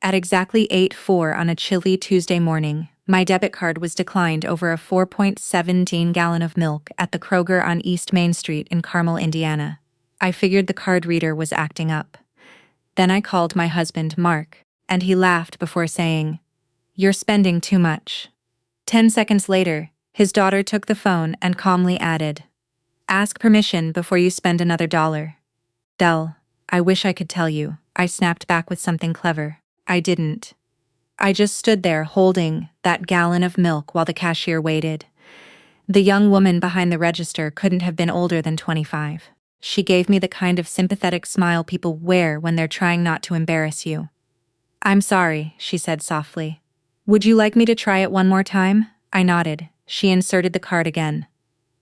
At exactly 8:04 on a chilly Tuesday morning, my debit card was declined over a 4.17 gallon of milk at the Kroger on East Main Street in Carmel, Indiana. I figured the card reader was acting up. Then I called my husband, Mark, and he laughed before saying, "You're spending too much." 10 seconds later, his daughter took the phone and calmly added, "Ask permission before you spend another dollar." Dell, I wish I could tell you, I snapped back with something clever. I didn't. I just stood there holding that gallon of milk while the cashier waited. The young woman behind the register couldn't have been older than 25. She gave me the kind of sympathetic smile people wear when they're trying not to embarrass you. "I'm sorry," she said softly. "Would you like me to try it one more time?" I nodded. She inserted the card again.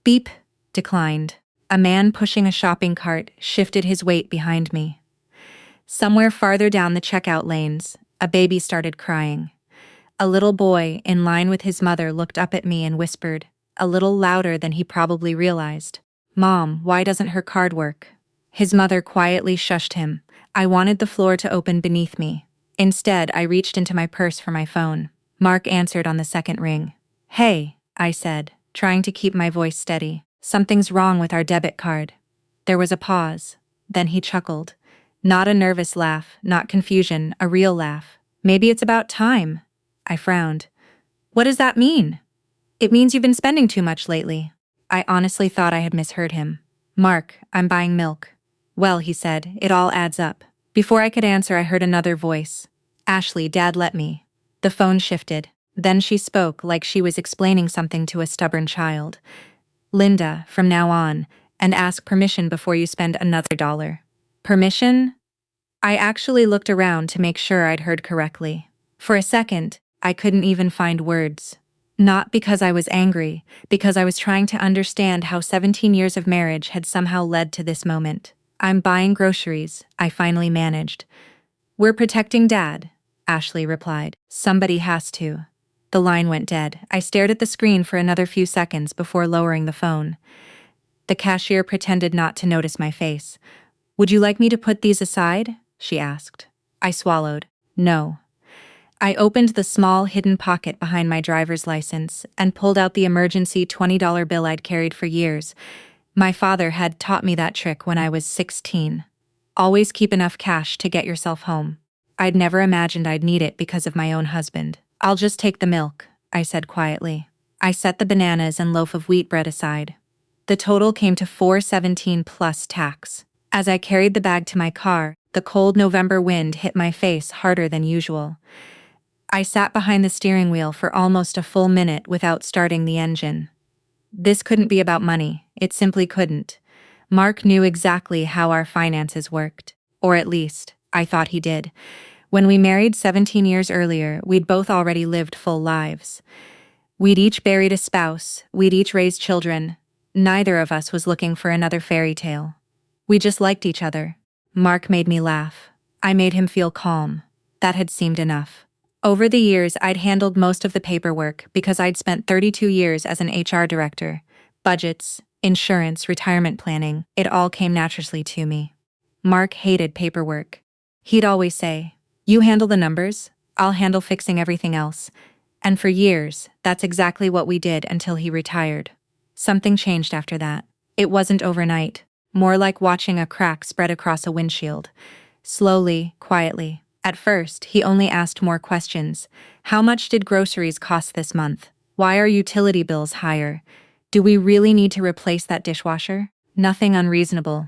Beep. Declined. A man pushing a shopping cart shifted his weight behind me. Somewhere farther down the checkout lanes, a baby started crying. A little boy in line with his mother looked up at me and whispered, a little louder than he probably realized, "Mom, why doesn't her card work?" His mother quietly shushed him. I wanted the floor to open beneath me. Instead, I reached into my purse for my phone. Mark answered on the second ring. "Hey," I said, trying to keep my voice steady. "Something's wrong with our debit card." There was a pause. Then he chuckled. Not a nervous laugh, not confusion, a real laugh. "Maybe it's about time." I frowned. "What does that mean?" "It means you've been spending too much lately." I honestly thought I had misheard him. "Mark, I'm buying milk." "Well," he said, "it all adds up." Before I could answer, I heard another voice. "Ashley, Dad let me." The phone shifted. Then she spoke like she was explaining something to a stubborn child. "Linda, from now on, and ask permission before you spend another dollar." Permission? I actually looked around to make sure I'd heard correctly. For a second, I couldn't even find words. Not because I was angry, because I was trying to understand how 17 years of marriage had somehow led to this moment. "I'm buying groceries," I finally managed. "We're protecting Dad," Ashley replied. "Somebody has to." The line went dead. I stared at the screen for another few seconds before lowering the phone. The cashier pretended not to notice my face. "Would you like me to put these aside?" she asked. I swallowed. No. I opened the small hidden pocket behind my driver's license and pulled out the emergency $20 bill I'd carried for years. My father had taught me that trick when I was 16. Always keep enough cash to get yourself home. I'd never imagined I'd need it because of my own husband. "I'll just take the milk," I said quietly. I set the bananas and loaf of wheat bread aside. The total came to $4.17 plus tax. As I carried the bag to my car, the cold November wind hit my face harder than usual. I sat behind the steering wheel for almost a full minute without starting the engine. This couldn't be about money. It simply couldn't. Mark knew exactly how our finances worked. Or at least, I thought he did. When we married 17 years earlier, we'd both already lived full lives. We'd each buried a spouse, we'd each raised children. Neither of us was looking for another fairy tale. We just liked each other. Mark made me laugh. I made him feel calm. That had seemed enough. Over the years, I'd handled most of the paperwork because I'd spent 32 years as an HR director. Budgets, insurance, retirement planning, it all came naturally to me. Mark hated paperwork. He'd always say, "You handle the numbers, I'll handle fixing everything else." And for years, that's exactly what we did until he retired. Something changed after that. It wasn't overnight. More like watching a crack spread across a windshield. Slowly, quietly. At first, he only asked more questions. How much did groceries cost this month? Why are utility bills higher? Do we really need to replace that dishwasher? Nothing unreasonable.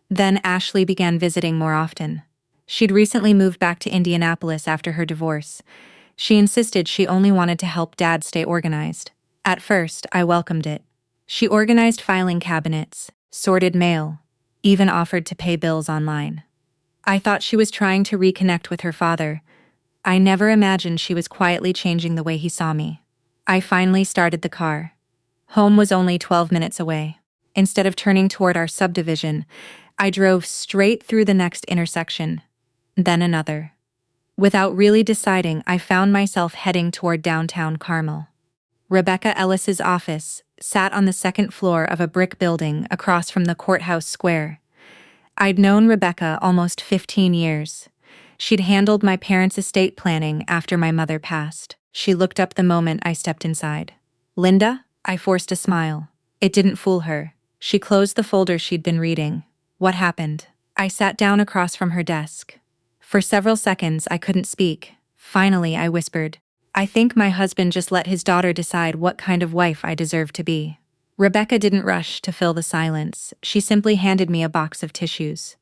Then Ashley began visiting more often. She'd recently moved back to Indianapolis after her divorce. She insisted she only wanted to help Dad stay organized. At first, I welcomed it. She organized filing cabinets, sorted mail, even offered to pay bills online. I thought she was trying to reconnect with her father. I never imagined she was quietly changing the way he saw me. I finally started the car. Home was only 12 minutes away. Instead of turning toward our subdivision, I drove straight through the next intersection, then another. Without really deciding, I found myself heading toward downtown Carmel. Rebecca Ellis's office sat on the second floor of a brick building across from the courthouse square. I'd known Rebecca almost 15 years. She'd handled my parents' estate planning after my mother passed. She looked up the moment I stepped inside. Linda? I forced a smile. It didn't fool her. She closed the folder she'd been reading. What happened? I sat down across from her desk. For several seconds, I couldn't speak. Finally, I whispered, I think my husband just let his daughter decide what kind of wife I deserve to be. Rebecca didn't rush to fill the silence. She simply handed me a box of tissues.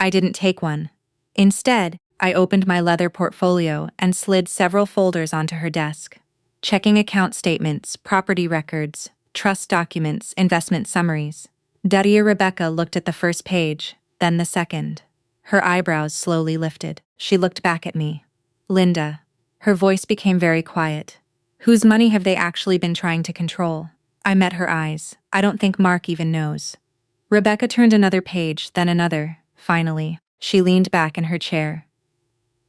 I didn't take one. Instead, I opened my leather portfolio and slid several folders onto her desk. Checking account statements, property records, trust documents, investment summaries. Daria Rebecca looked at the first page, then the second. Her eyebrows slowly lifted. She looked back at me. Linda. Her voice became very quiet. Whose money have they actually been trying to control? I met her eyes. I don't think Mark even knows. Rebecca turned another page, then another. Finally, she leaned back in her chair.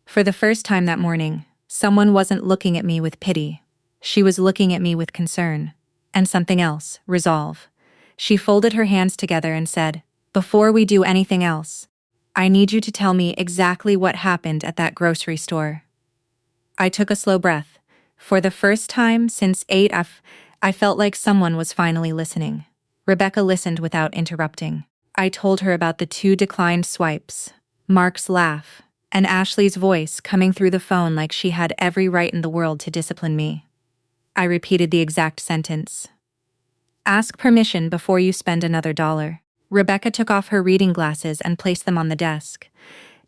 For the first time that morning, someone wasn't looking at me with pity. She was looking at me with concern. And something else, resolve. She folded her hands together and said, Before we do anything else, I need you to tell me exactly what happened at that grocery store. I took a slow breath. For the first time since 8F, I felt like someone was finally listening. Rebecca listened without interrupting. I told her about the 2 declined swipes, Mark's laugh, and Ashley's voice coming through the phone like she had every right in the world to discipline me. I repeated the exact sentence. Ask permission before you spend another dollar. Rebecca took off her reading glasses and placed them on the desk.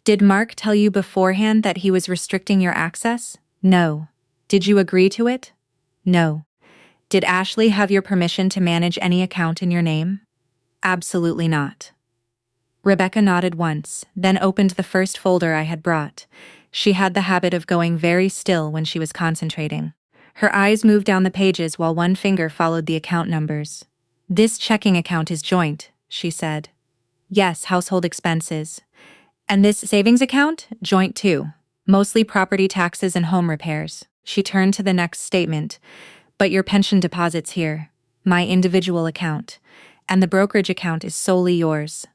Did Mark tell you beforehand that he was restricting your access? No. Did you agree to it? No. Did Ashley have your permission to manage any account in your name? Absolutely not. Rebecca nodded once, then opened the first folder I had brought. She had the habit of going very still when she was concentrating. Her eyes moved down the pages while one finger followed the account numbers. This checking account is joint, she said. Yes, household expenses. And this savings account? Joint too. Mostly property taxes and home repairs. She turned to the next statement. But your pension deposit's here. My individual account. And the brokerage account is solely yours.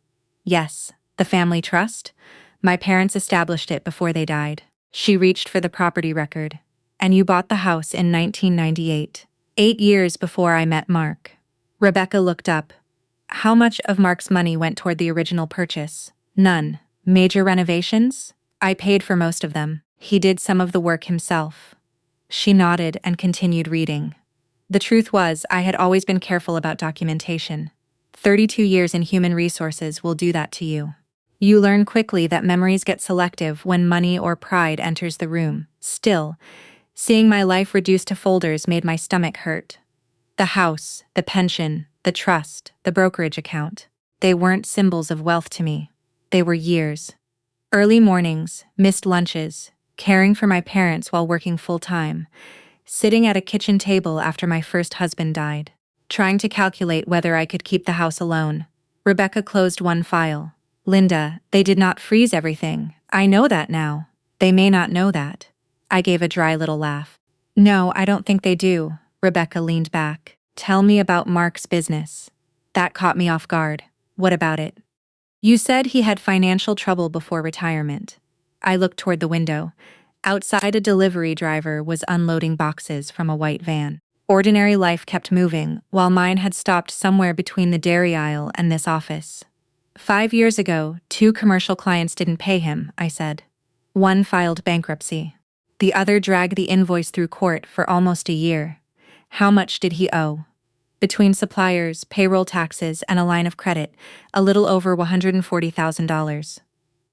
Yes, the family trust? My parents established it before they died. She reached for the property record. And you bought the house in 1998, 8 years before I met Mark. Rebecca looked up. How much of Mark's money went toward the original purchase? None. Major renovations? I paid for most of them. He did some of the work himself. She nodded and continued reading. The truth was, I had always been careful about documentation. 32 years in human resources will do that to you. You learn quickly that memories get selective when money or pride enters the room. Still, seeing my life reduced to folders made my stomach hurt. The house, the pension, the trust, the brokerage account. They weren't symbols of wealth to me. They were years. Early mornings, missed lunches, caring for my parents while working full-time, sitting at a kitchen table after my first husband died, trying to calculate whether I could keep the house alone. Rebecca closed one file. Linda, they did not freeze everything. I know that now. They may not know that. I gave a dry little laugh. No, I don't think they do. Rebecca leaned back. Tell me about Mark's business. That caught me off guard. What about it? You said he had financial trouble before retirement. I looked toward the window. Outside, a delivery driver was unloading boxes from a white van. Ordinary life kept moving, while mine had stopped somewhere between the dairy aisle and this office. 5 years ago, 2 commercial clients didn't pay him, I said. One filed bankruptcy. The other dragged the invoice through court for almost a year. How much did he owe? Between suppliers, payroll taxes, and a line of credit, a little over $140,000.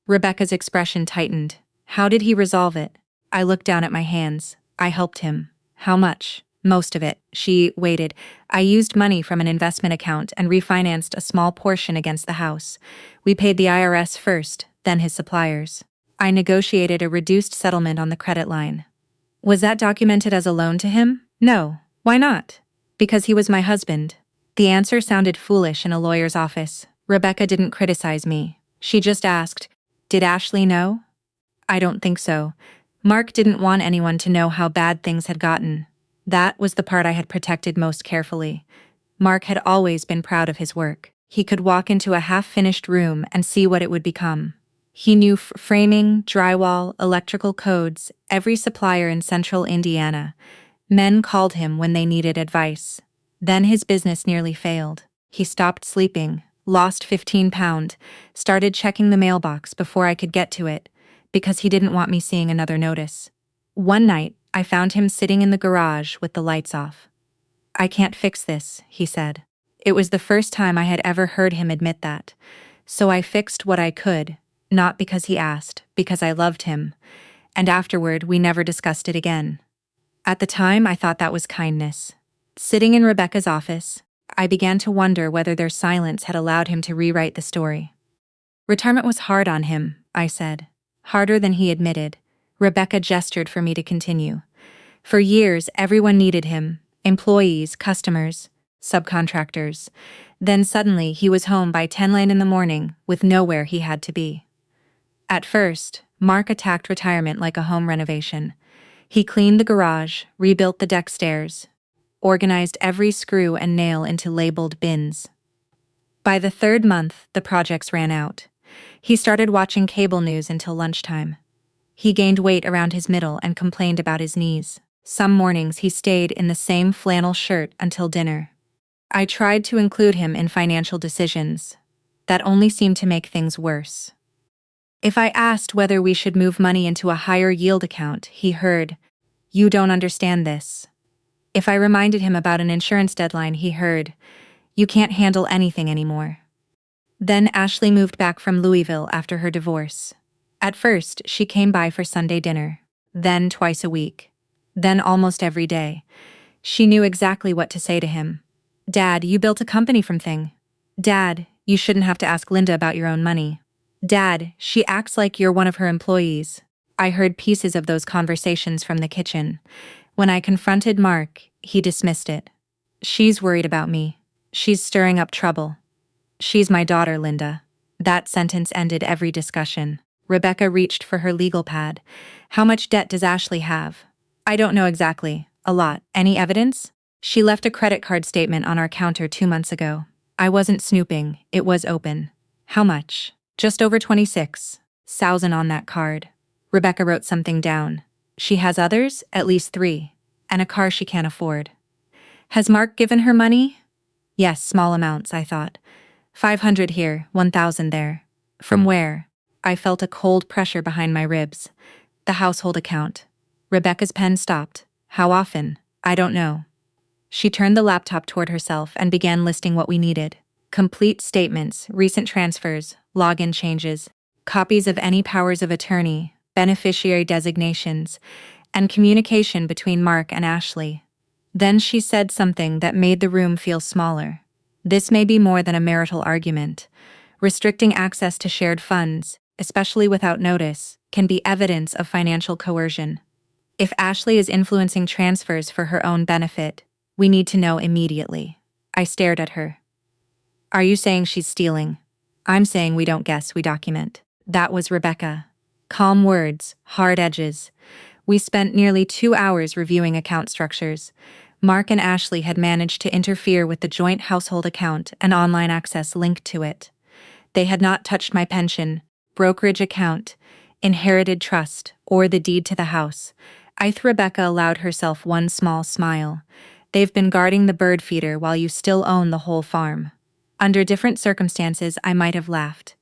Rebecca's expression tightened. How did he resolve it? I looked down at my hands. I helped him. How much? Most of it. She waited. I used money from an investment account and refinanced a small portion against the house. We paid the IRS first, then his suppliers. I negotiated a reduced settlement on the credit line. Was that documented as a loan to him? No. Why not? Because he was my husband. The answer sounded foolish in a lawyer's office. Rebecca didn't criticize me. She just asked, Did Ashley know? I don't think so. Mark didn't want anyone to know how bad things had gotten. That was the part I had protected most carefully. Mark had always been proud of his work. He could walk into a half-finished room and see what it would become. He knew framing, drywall, electrical codes, every supplier in central Indiana. Men called him when they needed advice. Then his business nearly failed. He stopped sleeping, lost 15 pounds, started checking the mailbox before I could get to it, because he didn't want me seeing another notice. One night, I found him sitting in the garage with the lights off. "I can't fix this," he said. It was the first time I had ever heard him admit that. So I fixed what I could, not because he asked, because I loved him. And afterward, we never discussed it again. At the time, I thought that was kindness. Sitting in Rebecca's office, I began to wonder whether their silence had allowed him to rewrite the story. "Retirement was hard on him," I said. "Harder than he admitted." Rebecca gestured for me to continue. "For years, everyone needed him. Employees, customers, subcontractors. Then suddenly he was home by 10 in the morning with nowhere he had to be. At first, Mark attacked retirement like a home renovation. He cleaned the garage, rebuilt the deck stairs, organized every screw and nail into labeled bins. By the third month, the projects ran out. He started watching cable news until lunchtime. He gained weight around his middle and complained about his knees. Some mornings he stayed in the same flannel shirt until dinner. I tried to include him in financial decisions. That only seemed to make things worse. If I asked whether we should move money into a higher yield account, he heard, "You don't understand this." If I reminded him about an insurance deadline, he heard, "You can't handle anything anymore." Then Ashley moved back from Louisville after her divorce. At first, she came by for Sunday dinner, then twice a week, then almost every day. She knew exactly what to say to him. "Dad, you built a company from thing. Dad, you shouldn't have to ask Linda about your own money. Dad, she acts like you're one of her employees." I heard pieces of those conversations from the kitchen. When I confronted Mark, he dismissed it. "She's worried about me. She's stirring up trouble. She's my daughter, Linda." That sentence ended every discussion. Rebecca reached for her legal pad. "How much debt does Ashley have?" "I don't know exactly. A lot. Any evidence?" "She left a credit card statement on our counter 2 months ago. I wasn't snooping, it was open." "How much?" "Just over 26,000 on that card." Rebecca wrote something down. "She has others, at least 3, and a car she can't afford." "Has Mark given her money?" "Yes, small amounts," I thought. 500 here, 1,000 there." "From where?" I felt a cold pressure behind my ribs. "The household account." Rebecca's pen stopped. "How often?" "I don't know." She turned the laptop toward herself and began listing what we needed. Complete statements, recent transfers, login changes, copies of any powers of attorney, beneficiary designations, and communication between Mark and Ashley. Then she said something that made the room feel smaller. "This may be more than a marital argument. Restricting access to shared funds, especially without notice, can be evidence of financial coercion. If Ashley is influencing transfers for her own benefit, we need to know immediately." I stared at her. "Are you saying she's stealing?" "I'm saying we don't guess, we document." That was Rebecca. Calm words, hard edges. We spent nearly 2 hours reviewing account structures. Mark and Ashley had managed to interfere with the joint household account and online access linked to it. They had not touched my pension, brokerage account, inherited trust, or the deed to the house. Rebecca allowed herself one small smile. "They've been guarding the bird feeder while you still own the whole farm." Under different circumstances, I might have laughed.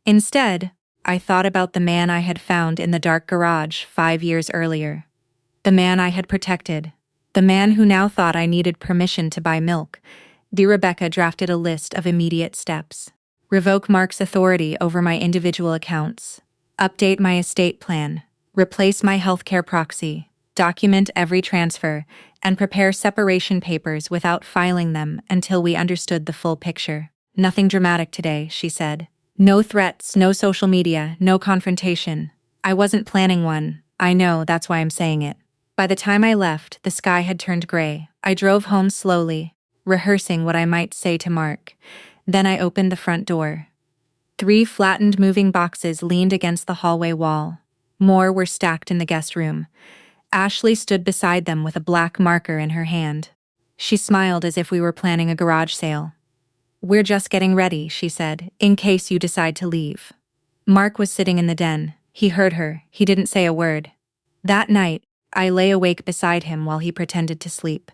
Instead, I thought about the man I had found in the dark garage 5 years earlier. The man I had protected. The man who now thought I needed permission to buy milk. Rebecca drafted a list of immediate steps. Revoke Mark's authority over my individual accounts. Update my estate plan. Replace my healthcare proxy. Document every transfer, and prepare separation papers without filing them until we understood the full picture. "Nothing dramatic today," she said. "No threats, no social media, no confrontation." I wasn't planning one. I know, that's why I'm saying it. By the time I left, the sky had turned gray. I drove home slowly, rehearsing what I might say to Mark. Then I opened the front door. 3 flattened moving boxes leaned against the hallway wall. More were stacked in the guest room. Ashley stood beside them with a black marker in her hand. She smiled as if we were planning a garage sale. "We're just getting ready," she said, "in case you decide to leave." Mark was sitting in the den. He heard her. He didn't say a word. That night, I lay awake beside him while he pretended to sleep.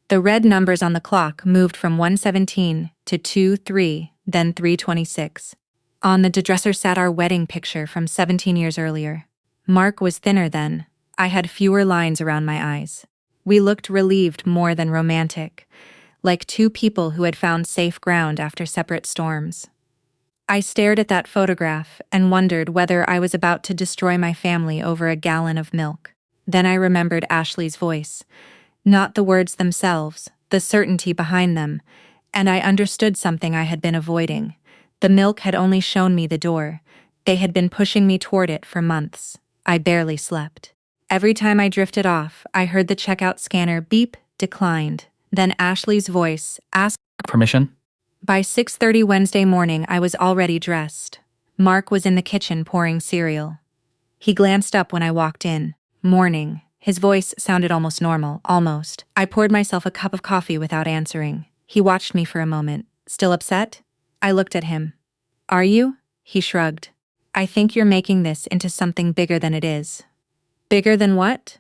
The red numbers on the clock moved from 1:17 to 2:03, then 3:26. On the dresser sat our wedding picture from 17 years earlier. Mark was thinner then. I had fewer lines around my eyes. We looked relieved more than romantic, like two people who had found safe ground after separate storms. I stared at that photograph and wondered whether I was about to destroy my family over a gallon of milk. Then I remembered Ashley's voice. Not the words themselves, the certainty behind them, and I understood something I had been avoiding. The milk had only shown me the door. They had been pushing me toward it for months. I barely slept. Every time I drifted off, I heard the checkout scanner beep, declined. Then Ashley's voice asked Permission? By 6:30 Wednesday morning, I was already dressed. Mark was in the kitchen pouring cereal. He glanced up when I walked in. Morning. His voice sounded almost normal, almost. I poured myself a cup of coffee without answering. He watched me for a moment. Still upset? I looked at him. Are you? He shrugged. I think you're making this into something bigger than it is. Bigger than what?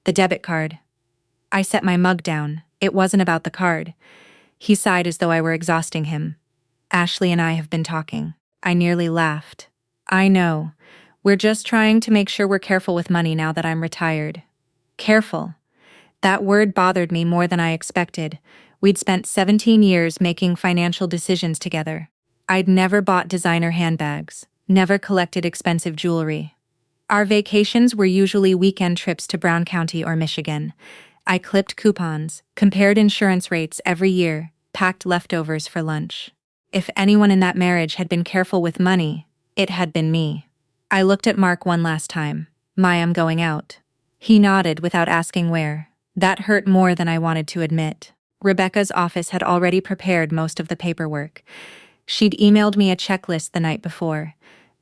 The debit card. I set my mug down. It wasn't about the card. He sighed as though I were exhausting him. Ashley and I have been talking. I nearly laughed. I know. We're just trying to make sure we're careful with money now that I'm retired. Careful. That word bothered me more than I expected. We'd spent 17 years making financial decisions together. I'd never bought designer handbags, never collected expensive jewelry. Our vacations were usually weekend trips to Brown County or Michigan. I clipped coupons, compared insurance rates every year, packed leftovers for lunch. If anyone in that marriage had been careful with money, it had been me. I looked at Mark one last time. I'm going out. He nodded without asking where. That hurt more than I wanted to admit. Rebecca's office had already prepared most of the paperwork. She'd emailed me a checklist the night before.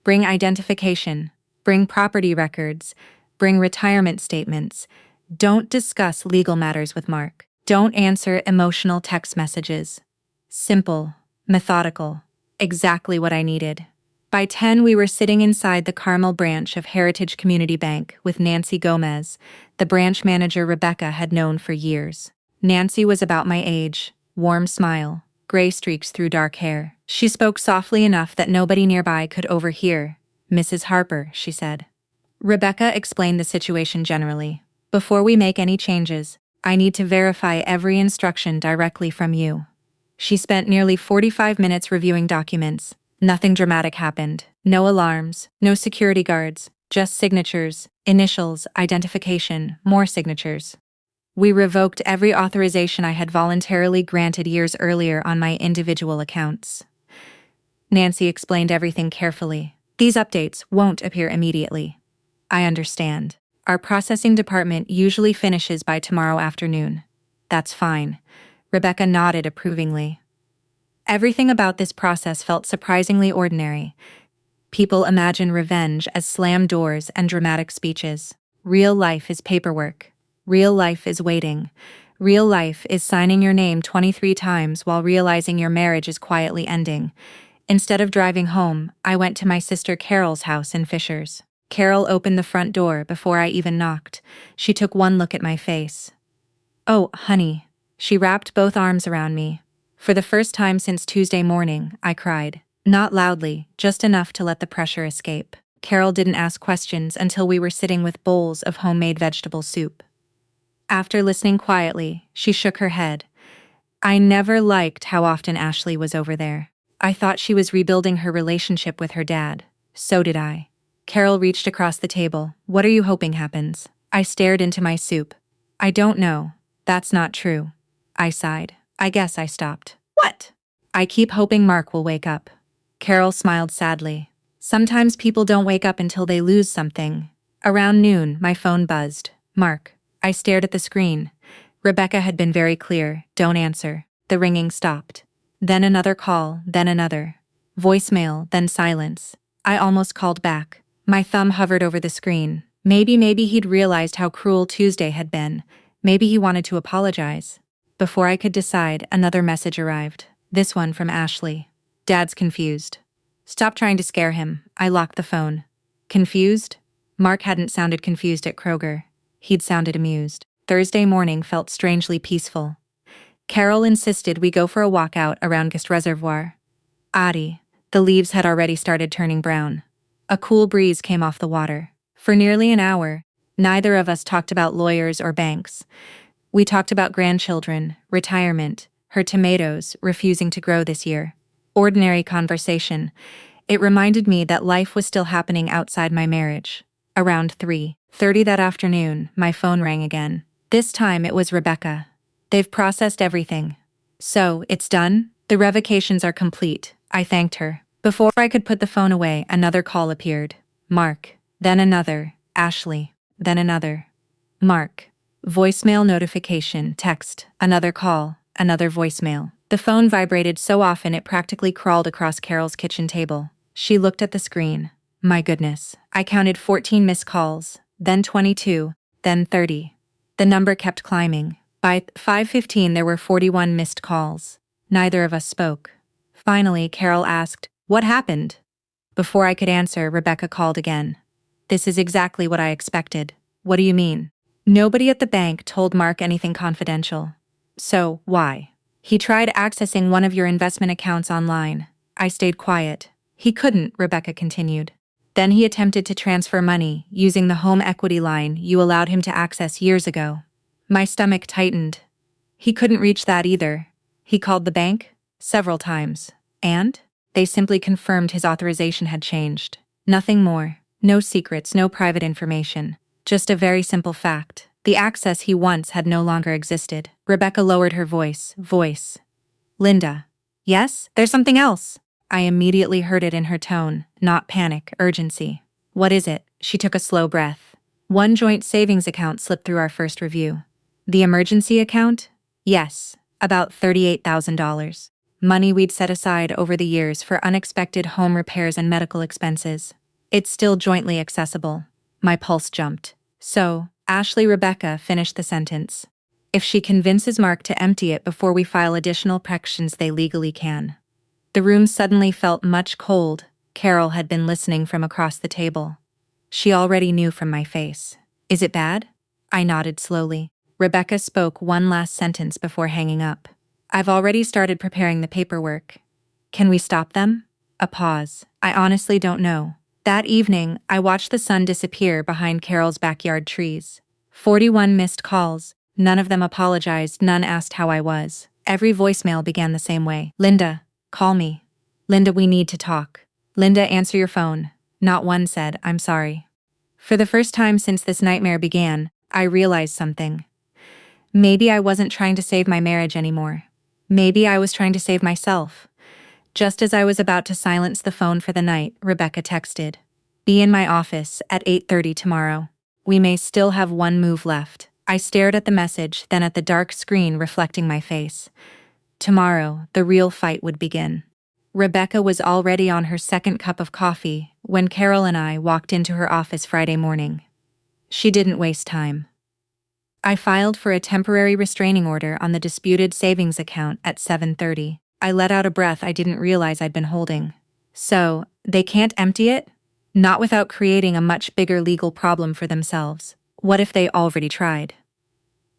Bring identification, bring property records, bring retirement statements. Don't discuss legal matters with Mark. Don't answer emotional text messages. Simple, methodical, exactly what I needed. By 10, we were sitting inside the Carmel branch of Heritage Community Bank with Nancy Gomez, the branch manager Rebecca had known for years. Nancy was about my age, warm smile, gray streaks through dark hair. She spoke softly enough that nobody nearby could overhear. Mrs. Harper, she said. Rebecca explained the situation generally. Before we make any changes, I need to verify every instruction directly from you. She spent nearly 45 minutes reviewing documents. Nothing dramatic happened. No alarms, no security guards, just signatures, initials, identification, more signatures. We revoked every authorization I had voluntarily granted years earlier on my individual accounts. Nancy explained everything carefully. These updates won't appear immediately. I understand. Our processing department usually finishes by tomorrow afternoon. That's fine. Rebecca nodded approvingly. Everything about this process felt surprisingly ordinary. People imagine revenge as slam doors and dramatic speeches. Real life is paperwork. Real life is waiting. Real life is signing your name 23 times while realizing your marriage is quietly ending. Instead of driving home, I went to my sister Carol's house in Fishers. Carol opened the front door before I even knocked. She took one look at my face. Oh, honey. She wrapped both arms around me. For the first time since Tuesday morning, I cried. Not loudly, just enough to let the pressure escape. Carol didn't ask questions until we were sitting with bowls of homemade vegetable soup. After listening quietly, she shook her head. I never liked how often Ashley was over there. I thought she was rebuilding her relationship with her dad. So did I. Carol reached across the table. What are you hoping happens? I stared into my soup. I don't know. That's not true. I sighed. I guess I stopped. What? I keep hoping Mark will wake up. Carol smiled sadly. Sometimes people don't wake up until they lose something. Around noon, my phone buzzed. Mark. I stared at the screen. Rebecca had been very clear. Don't answer. The ringing stopped. Then another call, then another. Voicemail, then silence. I almost called back. My thumb hovered over the screen. Maybe he'd realized how cruel Tuesday had been. Maybe he wanted to apologize. Before I could decide, another message arrived. This one from Ashley. Dad's confused. Stop trying to scare him. I locked the phone. Confused? Mark hadn't sounded confused at Kroger. He'd sounded amused. Thursday morning felt strangely peaceful. Carol insisted we go for a walk out around Gist Reservoir. Adi. The leaves had already started turning brown. A cool breeze came off the water. For nearly an hour, neither of us talked about lawyers or banks. We talked about grandchildren, retirement, her tomatoes refusing to grow this year. Ordinary conversation. It reminded me that life was still happening outside my marriage. Around 3:30 that afternoon, my phone rang again. This time it was Rebecca. They've processed everything. So, it's done? The revocations are complete, I thanked her. Before I could put the phone away, another call appeared. Mark. Then another. Ashley. Then another. Mark. Voicemail notification, text, another call, another voicemail. The phone vibrated so often it practically crawled across Carol's kitchen table. She looked at the screen. My goodness. I counted 14 missed calls, then 22, then 30. The number kept climbing. By 5:15 there were 41 missed calls. Neither of us spoke. Finally, Carol asked, "What happened?" Before I could answer, Rebecca called again. "This is exactly what I expected." "What do you mean?" "Nobody at the bank told Mark anything confidential." "So, why?" "He tried accessing one of your investment accounts online." I stayed quiet. "He couldn't," Rebecca continued. "Then he attempted to transfer money using the home equity line you allowed him to access years ago." My stomach tightened. "He couldn't reach that either." "He called the bank?" "Several times." "And?" "They simply confirmed his authorization had changed. Nothing more. No secrets, no private information. Just a very simple fact. The access he once had no longer existed." Rebecca lowered her voice. "Linda." "Yes? There's something else." I immediately heard it in her tone, not panic, urgency. "What is it?" She took a slow breath. "One joint savings account slipped through our first review." "The emergency account?" "Yes. About $38,000. Money we'd set aside over the years for unexpected home repairs and medical expenses. It's still jointly accessible." My pulse jumped. "So, Ashley," Rebecca finished the sentence. "If she convinces Mark to empty it before we file additional protections, they legally can." The room suddenly felt much cold. Carol had been listening from across the table. She already knew from my face. "Is it bad?" I nodded slowly. Rebecca spoke one last sentence before hanging up. "I've already started preparing the paperwork." "Can we stop them?" A pause. "I honestly don't know." That evening, I watched the sun disappear behind Carol's backyard trees. 41 missed calls. None of them apologized, none asked how I was. Every voicemail began the same way. "Linda, call me." "Linda, we need to talk." "Linda, answer your phone." Not one said, "I'm sorry." For the first time since this nightmare began, I realized something. Maybe I wasn't trying to save my marriage anymore. Maybe I was trying to save myself. Just as I was about to silence the phone for the night, Rebecca texted, "Be in my office at 8:30 tomorrow. We may still have one move left." I stared at the message, then at the dark screen reflecting my face. Tomorrow, the real fight would begin. Rebecca was already on her second cup of coffee when Carol and I walked into her office Friday morning. She didn't waste time. I filed for a temporary restraining order on the disputed savings account at 7:30. I let out a breath I didn't realize I'd been holding. "So, they can't empty it?" "Not without creating a much bigger legal problem for themselves." "What if they already tried?"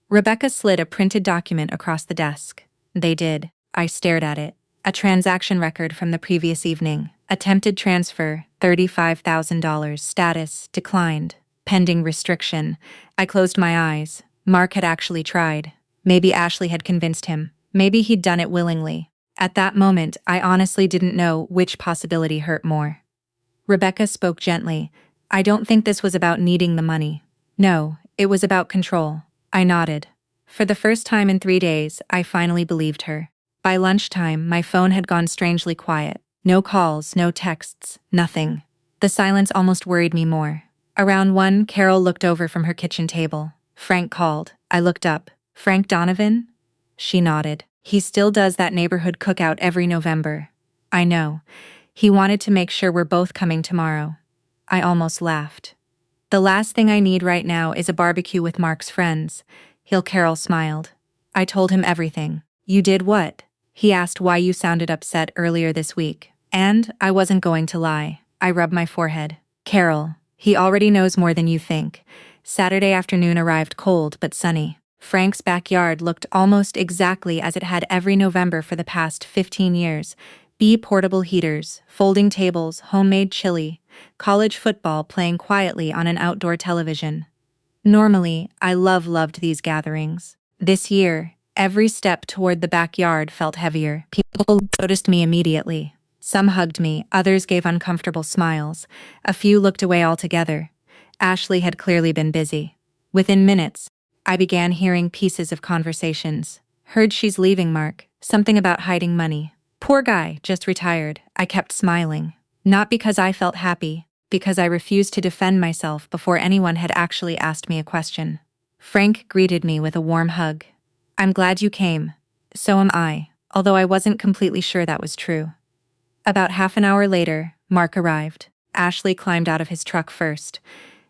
Rebecca slid a printed document across the desk. "They did." I stared at it. A transaction record from the previous evening. Attempted transfer, $35,000. Status, declined. Pending restriction. I closed my eyes. Mark had actually tried. Maybe Ashley had convinced him. Maybe he'd done it willingly. At that moment, I honestly didn't know which possibility hurt more. Rebecca spoke gently. "I don't think this was about needing the money. No, it was about control." I nodded. For the first time in 3 days, I finally believed her. By lunchtime, my phone had gone strangely quiet. No calls, no texts, nothing. The silence almost worried me more. Around 1, Carol looked over from her kitchen table. "Frank called." I looked up. "Frank Donovan?" She nodded. "He still does that neighborhood cookout every November." "I know. He wanted to make sure we're both coming tomorrow." I almost laughed. "The last thing I need right now is a barbecue with Mark's friends." Carol smiled. I told him everything. "You did what?" He asked why you sounded upset earlier this week. And I wasn't going to lie. I rubbed my forehead. Carol, he already knows more than you think. Saturday afternoon arrived cold but sunny. Frank's backyard looked almost exactly as it had every November for the past 15 years. Portable heaters, folding tables, homemade chili, college football playing quietly on an outdoor television. Normally, I loved these gatherings. This year, every step toward the backyard felt heavier. People noticed me immediately. Some hugged me, others gave uncomfortable smiles. A few looked away altogether. Ashley had clearly been busy. Within minutes, I began hearing pieces of conversations. Heard she's leaving Mark, something about hiding money. Poor guy, just retired. I kept smiling. Not because I felt happy, because I refused to defend myself before anyone had actually asked me a question. Frank greeted me with a warm hug. I'm glad you came. So am I, although I wasn't completely sure that was true. About half an hour later, Mark arrived. Ashley climbed out of his truck first.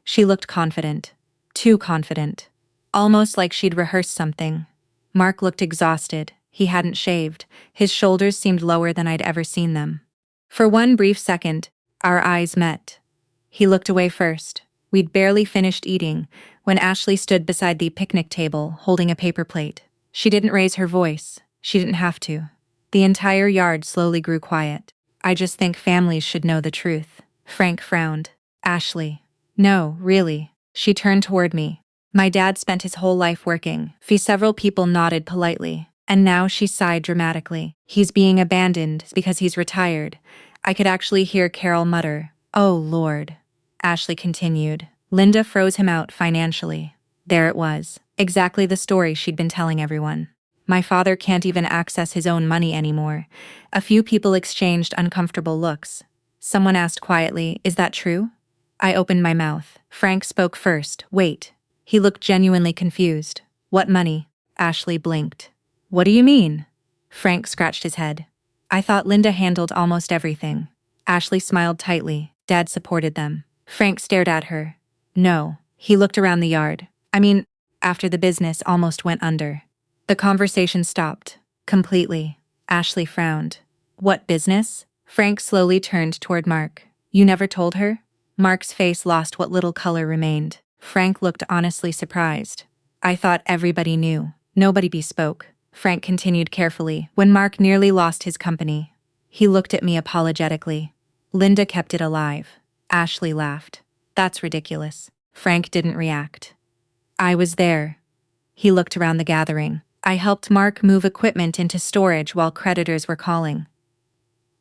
She looked confident. Too confident. Almost like she'd rehearsed something. Mark looked exhausted. He hadn't shaved. His shoulders seemed lower than I'd ever seen them. For one brief second, our eyes met. He looked away first. We'd barely finished eating when Ashley stood beside the picnic table, holding a paper plate. She didn't raise her voice. She didn't have to. The entire yard slowly grew quiet. I just think families should know the truth. Frank frowned. Ashley. No, really. She turned toward me. My dad spent his whole life working. Several people nodded politely. And now she sighed dramatically. He's being abandoned because he's retired. I could actually hear Carol mutter, "Oh, Lord." Ashley continued. Linda froze him out financially. There it was. Exactly the story she'd been telling everyone. My father can't even access his own money anymore. A few people exchanged uncomfortable looks. Someone asked quietly, "Is that true?" I opened my mouth. Frank spoke first. Wait. He looked genuinely confused. What money? Ashley blinked. What do you mean? Frank scratched his head. I thought Linda handled almost everything. Ashley smiled tightly. Dad supported them. Frank stared at her. No. He looked around the yard. After the business almost went under. The conversation stopped. Completely. Ashley frowned. What business? Frank slowly turned toward Mark. You never told her? Mark's face lost what little color remained. Frank looked honestly surprised. I thought everybody knew. Nobody bespoke. Frank continued carefully. When Mark nearly lost his company, he looked at me apologetically. Linda kept it alive. Ashley laughed. That's ridiculous. Frank didn't react. I was there. He looked around the gathering. I helped Mark move equipment into storage while creditors were calling.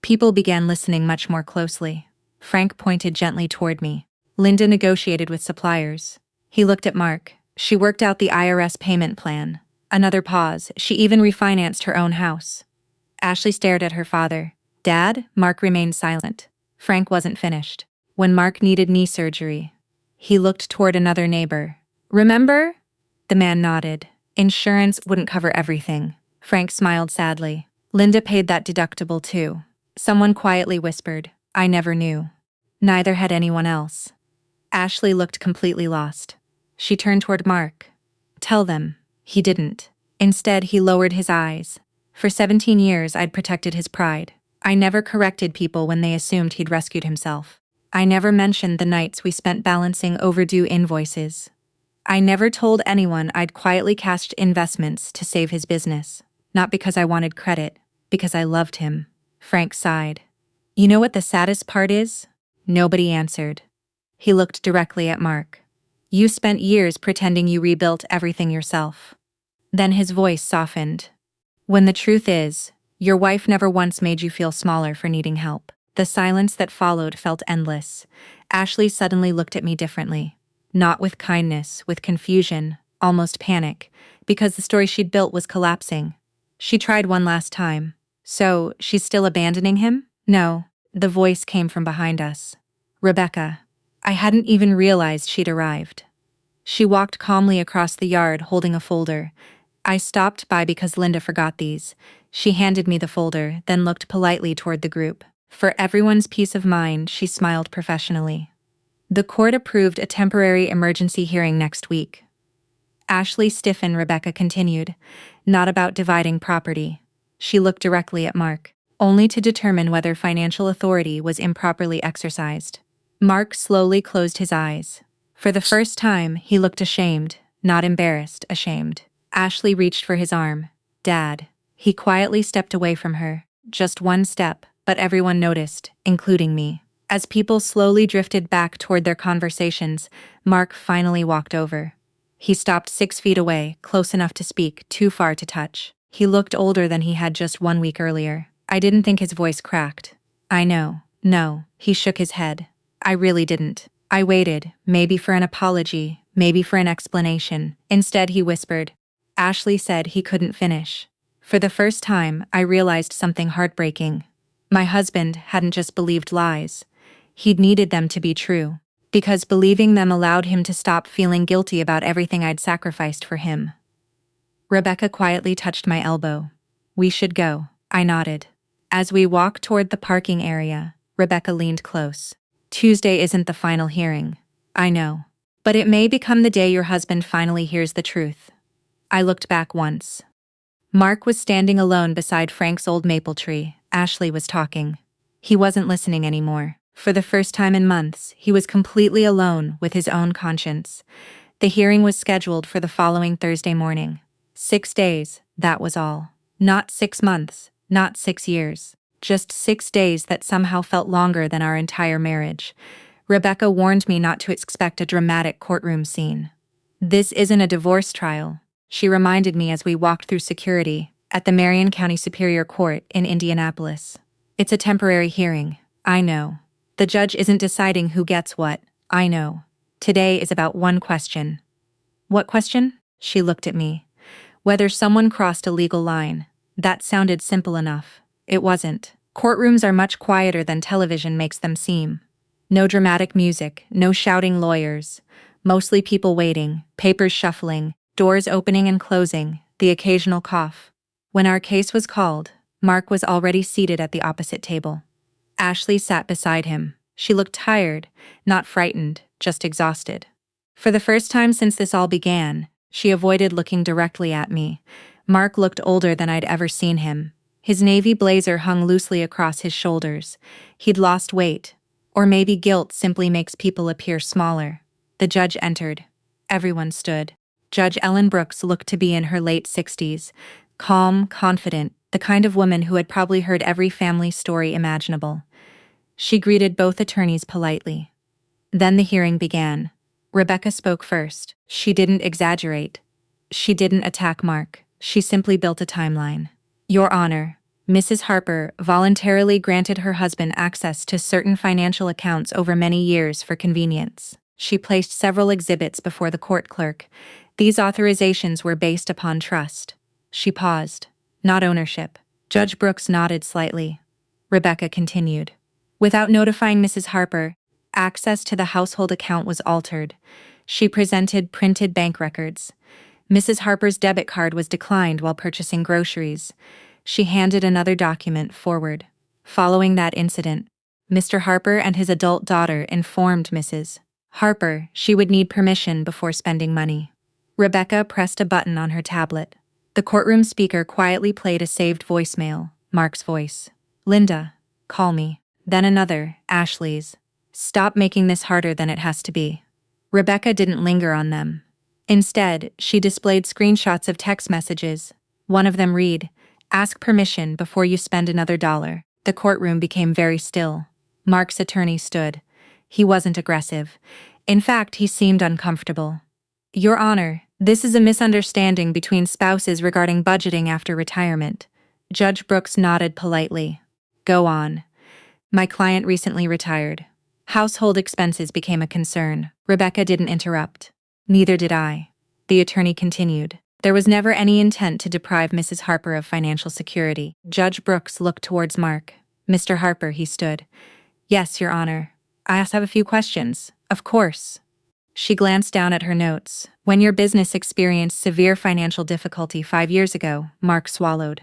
People began listening much more closely. Frank pointed gently toward me. Linda negotiated with suppliers. He looked at Mark. She worked out the IRS payment plan. Another pause. She even refinanced her own house. Ashley stared at her father. Dad? Mark remained silent. Frank wasn't finished. When Mark needed knee surgery, he looked toward another neighbor. Remember? The man nodded. Insurance wouldn't cover everything. Frank smiled sadly. Linda paid that deductible too. Someone quietly whispered. I never knew. Neither had anyone else. Ashley looked completely lost. She turned toward Mark. Tell them. He didn't. Instead, he lowered his eyes. For 17 years, I'd protected his pride. I never corrected people when they assumed he'd rescued himself. I never mentioned the nights we spent balancing overdue invoices. I never told anyone I'd quietly cashed investments to save his business. Not because I wanted credit, because I loved him. Frank sighed. You know what the saddest part is? Nobody answered. He looked directly at Mark. You spent years pretending you rebuilt everything yourself. Then his voice softened. When the truth is, your wife never once made you feel smaller for needing help. The silence that followed felt endless. Ashley suddenly looked at me differently. Not with kindness, with confusion, almost panic, because the story she'd built was collapsing. She tried one last time. So, she's still abandoning him? No. The voice came from behind us. Rebecca. I hadn't even realized she'd arrived. She walked calmly across the yard holding a folder. I stopped by because Linda forgot these. She handed me the folder, then looked politely toward the group. For everyone's peace of mind, she smiled professionally. The court approved a temporary emergency hearing next week. Ashley stiffened. Rebecca continued. Not about dividing property. She looked directly at Mark. only to determine whether financial authority was improperly exercised. Mark slowly closed his eyes. For the first time, he looked ashamed, not embarrassed, ashamed. Ashley reached for his arm. Dad. He quietly stepped away from her. Just one step, but everyone noticed, including me. As people slowly drifted back toward their conversations, Mark finally walked over. He stopped 6 feet away, close enough to speak, too far to touch. He looked older than he had just 1 week earlier. I didn't think his voice cracked. I know. No, he shook his head. I really didn't. I waited, maybe for an apology, maybe for an explanation. Instead, he whispered. Ashley said he couldn't finish. For the first time, I realized something heartbreaking. My husband hadn't just believed lies. He'd needed them to be true. Because believing them allowed him to stop feeling guilty about everything I'd sacrificed for him. Rebecca quietly touched my elbow. We should go. I nodded. As we walked toward the parking area, Rebecca leaned close. Tuesday isn't the final hearing. I know. But it may become the day your husband finally hears the truth. I looked back once. Mark was standing alone beside Frank's old maple tree. Ashley was talking. He wasn't listening anymore. For the first time in months, he was completely alone with his own conscience. The hearing was scheduled for the following Thursday morning. 6 days, that was all. Not 6 months, not 6 years. Just 6 days that somehow felt longer than our entire marriage. Rebecca warned me not to expect a dramatic courtroom scene. This isn't a divorce trial, she reminded me as we walked through security at the Marion County Superior Court in Indianapolis. It's a temporary hearing, I know. The judge isn't deciding who gets what, I know. Today is about one question. What question? She looked at me. Whether someone crossed a legal line. That sounded simple enough. It wasn't. Courtrooms are much quieter than television makes them seem. No dramatic music, no shouting lawyers. Mostly people waiting, papers shuffling, doors opening and closing, the occasional cough. When our case was called, Mark was already seated at the opposite table. Ashley sat beside him. She looked tired, not frightened, just exhausted. For the first time since this all began, she avoided looking directly at me. Mark looked older than I'd ever seen him. His navy blazer hung loosely across his shoulders. He'd lost weight. Or maybe guilt simply makes people appear smaller. The judge entered. Everyone stood. Judge Ellen Brooks looked to be in her late 60s, calm, confident, the kind of woman who had probably heard every family story imaginable. She greeted both attorneys politely. Then the hearing began. Rebecca spoke first. She didn't exaggerate. She didn't attack Mark. She simply built a timeline. Your Honor, Mrs. Harper voluntarily granted her husband access to certain financial accounts over many years for convenience. She placed several exhibits before the court clerk. These authorizations were based upon trust. She paused. Not ownership. Judge Brooks nodded slightly. Rebecca continued. Without notifying Mrs. Harper, access to the household account was altered. She presented printed bank records. Mrs. Harper's debit card was declined while purchasing groceries. She handed another document forward. Following that incident, Mr. Harper and his adult daughter informed Mrs. Harper she would need permission before spending money. Rebecca pressed a button on her tablet. The courtroom speaker quietly played a saved voicemail, Mark's voice. Linda, call me. Then another, Ashley's. Stop making this harder than it has to be. Rebecca didn't linger on them. Instead, she displayed screenshots of text messages. One of them read, ask permission before you spend another $1. The courtroom became very still. Mark's attorney stood. He wasn't aggressive. In fact, he seemed uncomfortable. Your Honor, this is a misunderstanding between spouses regarding budgeting after retirement. Judge Brooks nodded politely. Go on. My client recently retired. Household expenses became a concern. Rebecca didn't interrupt. Neither did I. The attorney continued. There was never any intent to deprive Mrs. Harper of financial security. Judge Brooks looked towards Mark. Mr. Harper, he stood. Yes, Your Honor. I also have a few questions. Of course. She glanced down at her notes. When your business experienced severe financial difficulty 5 years ago, Mark swallowed.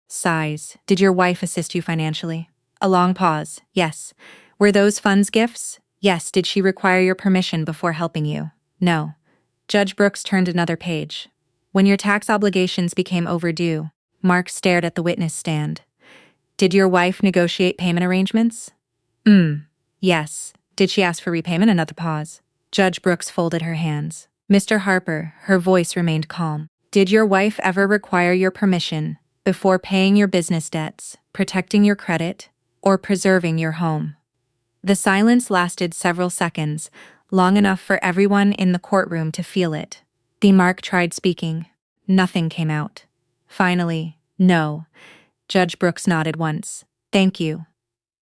Sighs. Did your wife assist you financially? A long pause. Yes. Were those funds gifts? Yes. Did she require your permission before helping you? No. Judge Brooks turned another page. When your tax obligations became overdue, Mark stared at the witness stand. Did your wife negotiate payment arrangements? Yes. Did she ask for repayment? Another pause. Judge Brooks folded her hands. Mr. Harper, her voice remained calm. Did your wife ever require your permission before paying your business debts, protecting your credit, or preserving your home? The silence lasted several seconds, long enough for everyone in the courtroom to feel it. Mark tried speaking. Nothing came out. Finally, no. Judge Brooks nodded once. Thank you.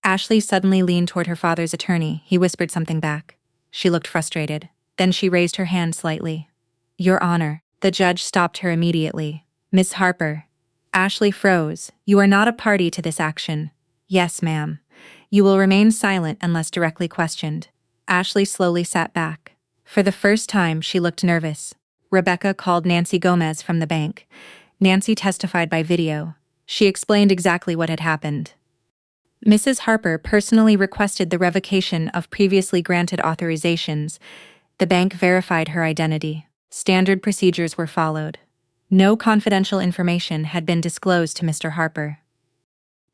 Ashley suddenly leaned toward her father's attorney. He whispered something back. She looked frustrated. Then she raised her hand slightly. Your Honor. The judge stopped her immediately. Miss Harper. Ashley froze. You are not a party to this action. Yes, ma'am. You will remain silent unless directly questioned. Ashley slowly sat back. For the first time, she looked nervous. Rebecca called Nancy Gomez from the bank. Nancy testified by video. She explained exactly what had happened. Mrs. Harper personally requested the revocation of previously granted authorizations. The bank verified her identity. Standard procedures were followed. No confidential information had been disclosed to Mr. Harper.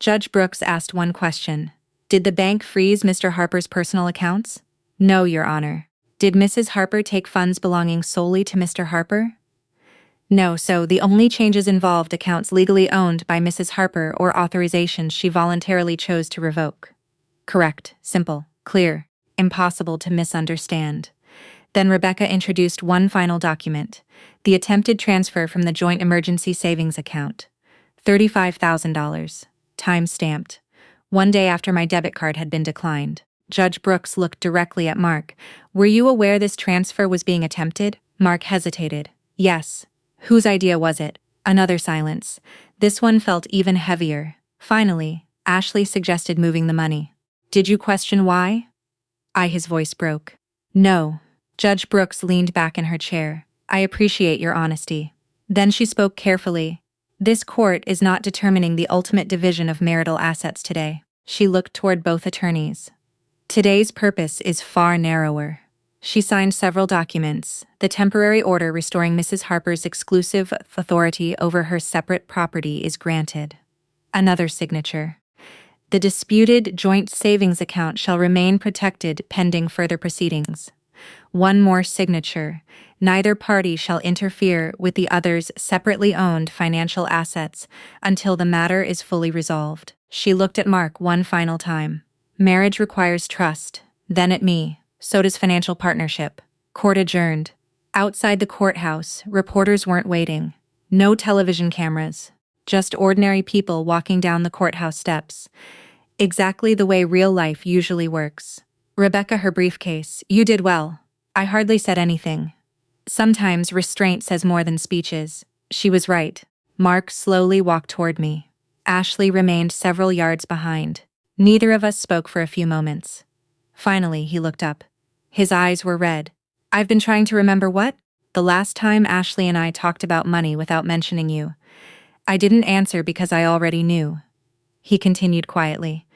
Judge Brooks asked one question. Did the bank freeze Mr. Harper's personal accounts? No, Your Honor. Did Mrs. Harper take funds belonging solely to Mr. Harper? No, so the only changes involved accounts legally owned by Mrs. Harper or authorizations she voluntarily chose to revoke. Correct, simple, clear, impossible to misunderstand. Then Rebecca introduced one final document, the attempted transfer from the joint emergency savings account. $35,000, time-stamped. One day after my debit card had been declined. Judge Brooks looked directly at Mark. Were you aware this transfer was being attempted? Mark hesitated. Yes. Whose idea was it? Another silence. This one felt even heavier. Finally, Ashley suggested moving the money. Did you question why? His voice broke. No. Judge Brooks leaned back in her chair. I appreciate your honesty. Then she spoke carefully. This court is not determining the ultimate division of marital assets today. She looked toward both attorneys. Today's purpose is far narrower. She signed several documents. The temporary order restoring Mrs. Harper's exclusive authority over her separate property is granted. Another signature. The disputed joint savings account shall remain protected pending further proceedings. One more signature. Neither party shall interfere with the other's separately owned financial assets until the matter is fully resolved. She looked at Mark one final time. Marriage requires trust. Then at me. So does financial partnership. Court adjourned. Outside the courthouse, reporters weren't waiting. No television cameras. Just ordinary people walking down the courthouse steps. Exactly the way real life usually works. Rebecca, her briefcase. You did well. I hardly said anything. Sometimes restraint says more than speeches. She was right. Mark slowly walked toward me. Ashley remained several yards behind. Neither of us spoke for a few moments. Finally, he looked up. His eyes were red. I've been trying to remember what? The last time Ashley and I talked about money without mentioning you. I didn't answer because I already knew. He continued quietly.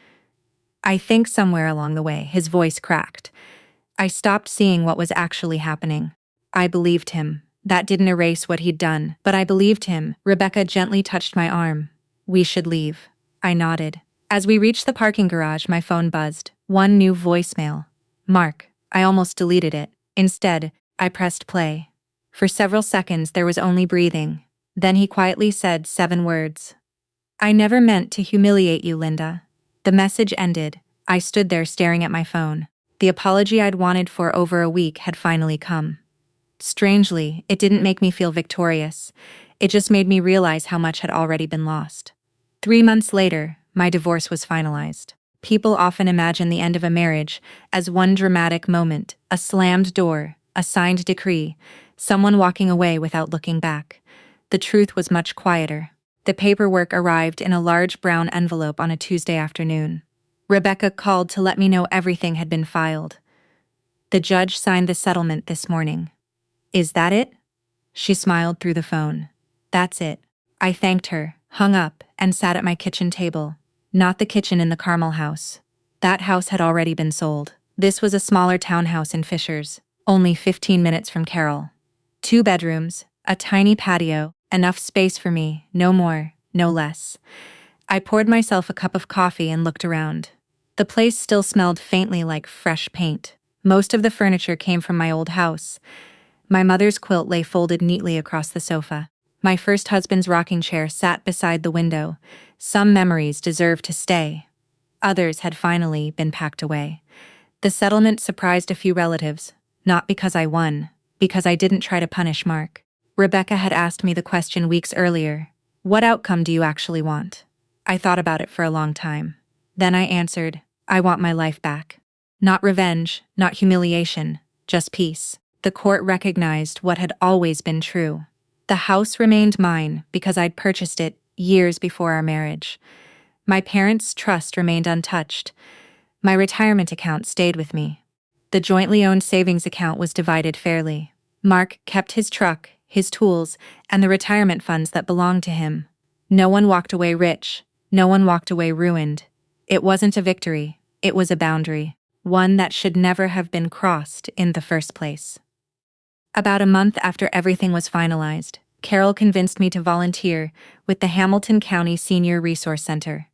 I think somewhere along the way, his voice cracked. I stopped seeing what was actually happening. I believed him. That didn't erase what he'd done, but I believed him. Rebecca gently touched my arm. We should leave. I nodded. As we reached the parking garage, my phone buzzed. One new voicemail. Mark. I almost deleted it. Instead, I pressed play. For several seconds, there was only breathing. Then he quietly said 7 words. I never meant to humiliate you, Linda. The message ended. I stood there staring at my phone. The apology I'd wanted for over a week had finally come. Strangely, it didn't make me feel victorious. It just made me realize how much had already been lost. 3 months later, my divorce was finalized. People often imagine the end of a marriage as one dramatic moment, a slammed door, a signed decree, someone walking away without looking back. The truth was much quieter. The paperwork arrived in a large brown envelope on a Tuesday afternoon. Rebecca called to let me know everything had been filed. The judge signed the settlement this morning. Is that it? She smiled through the phone. That's it. I thanked her, hung up, and sat at my kitchen table. Not the kitchen in the Carmel house. That house had already been sold. This was a smaller townhouse in Fishers, only 15 minutes from Carroll. 2 bedrooms, a tiny patio, enough space for me, no more, no less. I poured myself a cup of coffee and looked around. The place still smelled faintly like fresh paint. Most of the furniture came from my old house. My mother's quilt lay folded neatly across the sofa. My first husband's rocking chair sat beside the window. Some memories deserved to stay. Others had finally been packed away. The settlement surprised a few relatives, not because I won, because I didn't try to punish Mark. Rebecca had asked me the question weeks earlier, "What outcome do you actually want?" I thought about it for a long time. Then I answered, "I want my life back. Not revenge, not humiliation, just peace." The court recognized what had always been true. The house remained mine because I'd purchased it years before our marriage. My parents' trust remained untouched. My retirement account stayed with me. The jointly owned savings account was divided fairly. Mark kept his truck, his tools, and the retirement funds that belonged to him. No one walked away rich. No one walked away ruined. It wasn't a victory. It was a boundary. One that should never have been crossed in the first place. About a month after everything was finalized, Carol convinced me to volunteer with the Hamilton County Senior Resource Center.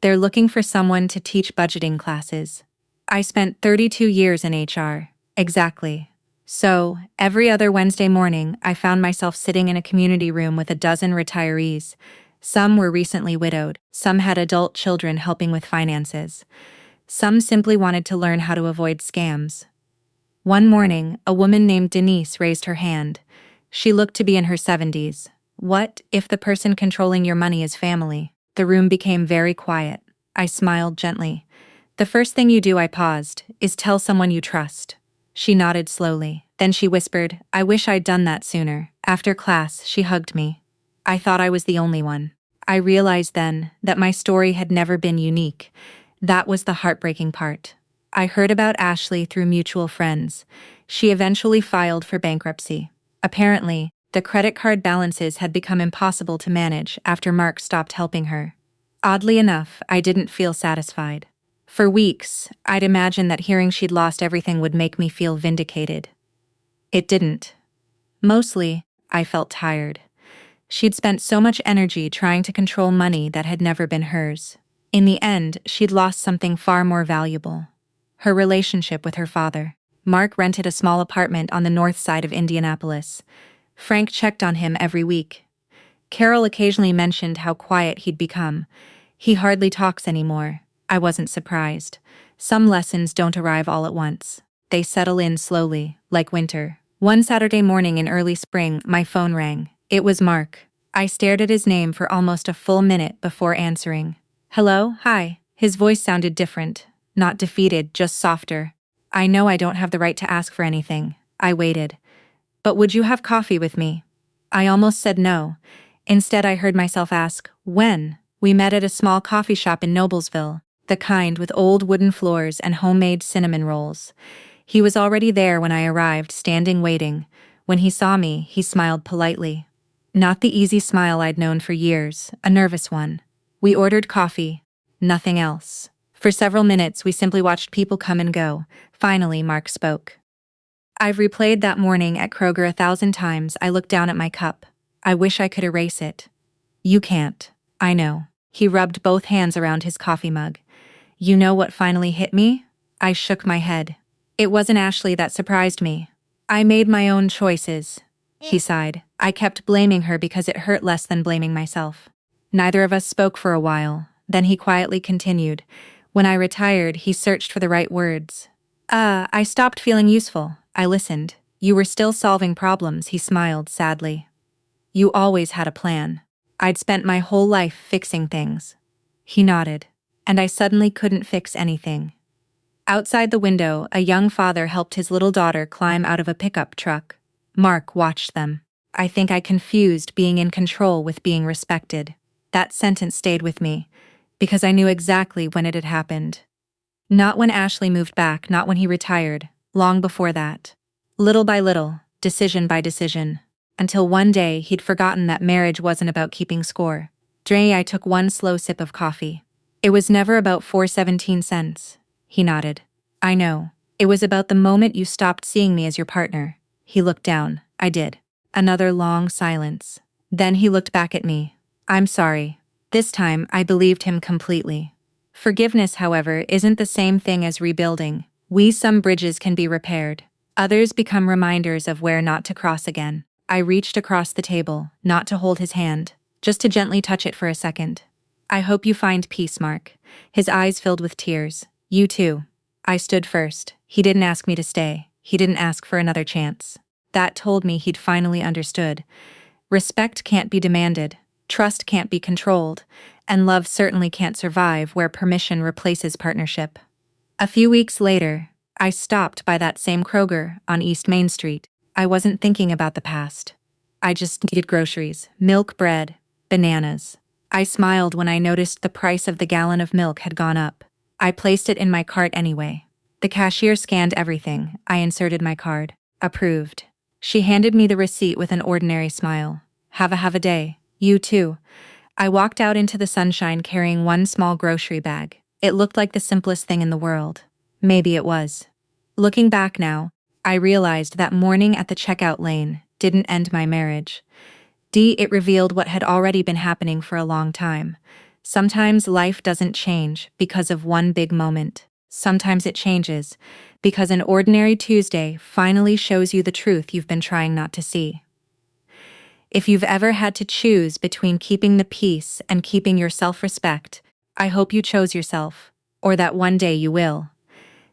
They're looking for someone to teach budgeting classes. I spent 32 years in HR. Exactly. So, every other Wednesday morning, I found myself sitting in a community room with a dozen retirees. Some were recently widowed. Some had adult children helping with finances. Some simply wanted to learn how to avoid scams. One morning, a woman named Denise raised her hand. She looked to be in her 70s. What if the person controlling your money is family? The room became very quiet. I smiled gently. "The first thing you do," I paused, "is tell someone you trust." She nodded slowly. Then she whispered, "I wish I'd done that sooner." After class, she hugged me. I thought I was the only one. I realized then that my story had never been unique. That was the heartbreaking part. I heard about Ashley through mutual friends. She eventually filed for bankruptcy. Apparently, the credit card balances had become impossible to manage after Mark stopped helping her. Oddly enough, I didn't feel satisfied. For weeks, I'd imagined that hearing she'd lost everything would make me feel vindicated. It didn't. Mostly, I felt tired. She'd spent so much energy trying to control money that had never been hers. In the end, she'd lost something far more valuable: her relationship with her father. Mark rented a small apartment on the north side of Indianapolis. Frank checked on him every week. Carol occasionally mentioned how quiet he'd become. He hardly talks anymore. I wasn't surprised. Some lessons don't arrive all at once. They settle in slowly, like winter. One Saturday morning in early spring, my phone rang. It was Mark. I stared at his name for almost a full minute before answering. "Hello, hi." His voice sounded different. Not defeated, just softer. "I know I don't have the right to ask for anything." I waited. "But would you have coffee with me?" I almost said no. Instead, I heard myself ask, "When?" We met at a small coffee shop in Noblesville, the kind with old wooden floors and homemade cinnamon rolls. He was already there when I arrived, standing waiting. When he saw me, he smiled politely. Not the easy smile I'd known for years, a nervous one. We ordered coffee. Nothing else. For several minutes, we simply watched people come and go. Finally, Mark spoke. "I've replayed that morning at Kroger 1,000 times." I looked down at my cup. "I wish I could erase it." "You can't." "I know." He rubbed both hands around his coffee mug. "You know what finally hit me?" I shook my head. "It wasn't Ashley that surprised me. I made my own choices." He sighed. "I kept blaming her because it hurt less than blaming myself." Neither of us spoke for a while. Then he quietly continued. "When I retired, he searched for the right words. I stopped feeling useful." I listened. "You were still solving problems," he smiled sadly. "You always had a plan." "I'd spent my whole life fixing things." He nodded. "And I suddenly couldn't fix anything." Outside the window, a young father helped his little daughter climb out of a pickup truck. Mark watched them. I think I confused being in control with being respected. That sentence stayed with me, because I knew exactly when it had happened. Not when Ashley moved back, not when he retired, long before that. Little by little, decision by decision, until one day he'd forgotten that marriage wasn't about keeping score. I took one slow sip of coffee. "It was never about 4.17 cents. He nodded. "I know. It was about the moment you stopped seeing me as your partner." He looked down. I did. Another long silence. Then he looked back at me. "I'm sorry. This time, I believed him completely. Forgiveness, however, isn't the same thing as rebuilding. Some bridges can be repaired. Others become reminders of where not to cross again. I reached across the table, not to hold his hand, just to gently touch it for a second. I hope you find peace, Mark. His eyes filled with tears. You too. I stood first. He didn't ask me to stay. He didn't ask for another chance. That told me he'd finally understood. Respect can't be demanded, trust can't be controlled, and love certainly can't survive where permission replaces partnership. A few weeks later, I stopped by that same Kroger on East Main Street. I wasn't thinking about the past. I just needed groceries, milk, bread, bananas. I smiled when I noticed the price of the gallon of milk had gone up. I placed it in my cart anyway. The cashier scanned everything. I inserted my card. Approved. She handed me the receipt with an ordinary smile. Have a day. You too. I walked out into the sunshine carrying one small grocery bag. It looked like the simplest thing in the world. Maybe it was. Looking back now, I realized that morning at the checkout lane didn't end my marriage. It revealed what had already been happening for a long time. Sometimes life doesn't change because of one big moment. Sometimes it changes because an ordinary Tuesday finally shows you the truth you've been trying not to see. If you've ever had to choose between keeping the peace and keeping your self-respect, I hope you chose yourself, or that one day you will.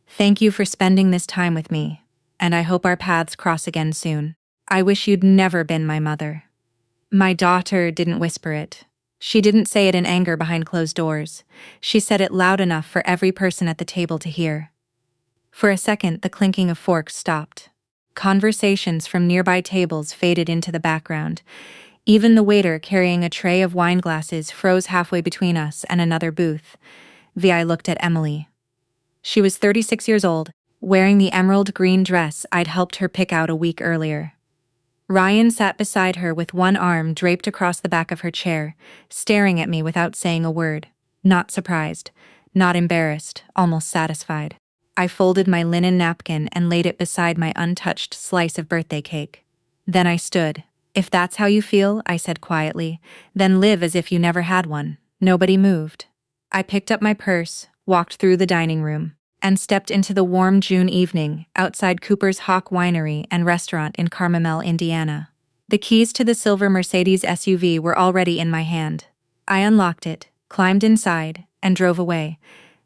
Thank you for spending this time with me, and I hope our paths cross again soon. I wish you'd never been my mother. My daughter didn't whisper it. She didn't say it in anger behind closed doors. She said it loud enough for every person at the table to hear. For a second, the clinking of forks stopped. Conversations from nearby tables faded into the background. Even the waiter carrying a tray of wine glasses froze halfway between us and another booth. I looked at Emily. She was 36 years old, wearing the emerald green dress I'd helped her pick out a week earlier. Ryan sat beside her with one arm draped across the back of her chair, staring at me without saying a word. Not surprised, not embarrassed, almost satisfied. I folded my linen napkin and laid it beside my untouched slice of birthday cake. Then I stood. If that's how you feel, I said quietly, then live as if you never had one. Nobody moved. I picked up my purse, walked through the dining room, and stepped into the warm June evening outside Cooper's Hawk Winery and Restaurant in Carmel, Indiana. The keys to the silver Mercedes SUV were already in my hand. I unlocked it, climbed inside, and drove away.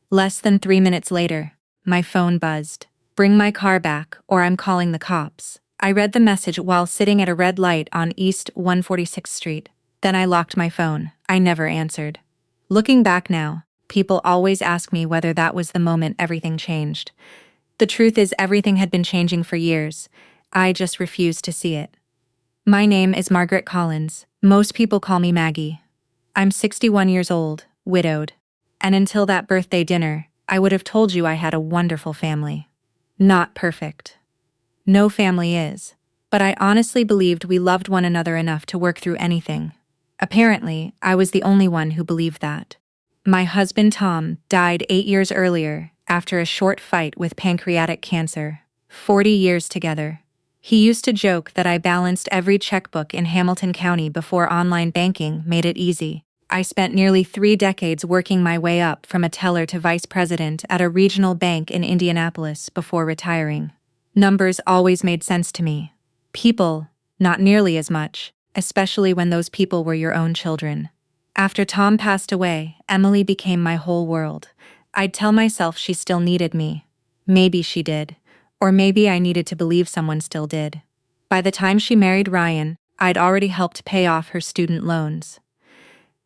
Less than 3 minutes later, my phone buzzed. Bring my car back, or I'm calling the cops. I read the message while sitting at a red light on East 146th Street. Then I locked my phone. I never answered. Looking back now, people always ask me whether that was the moment everything changed. The truth is everything had been changing for years. I just refused to see it. My name is Margaret Collins. Most people call me Maggie. I'm 61 years old, widowed. And until that birthday dinner, I would have told you I had a wonderful family. Not perfect. No family is. But I honestly believed we loved one another enough to work through anything. Apparently, I was the only one who believed that. My husband Tom died 8 years earlier after a short fight with pancreatic cancer. 40 years together. He used to joke that I balanced every checkbook in Hamilton County before online banking made it easy. I spent nearly 3 decades working my way up from a teller to vice president at a regional bank in Indianapolis before retiring. Numbers always made sense to me. People, not nearly as much, especially when those people were your own children. After Tom passed away, Emily became my whole world. I'd tell myself she still needed me. Maybe she did. Or maybe I needed to believe someone still did. By the time she married Ryan, I'd already helped pay off her student loans.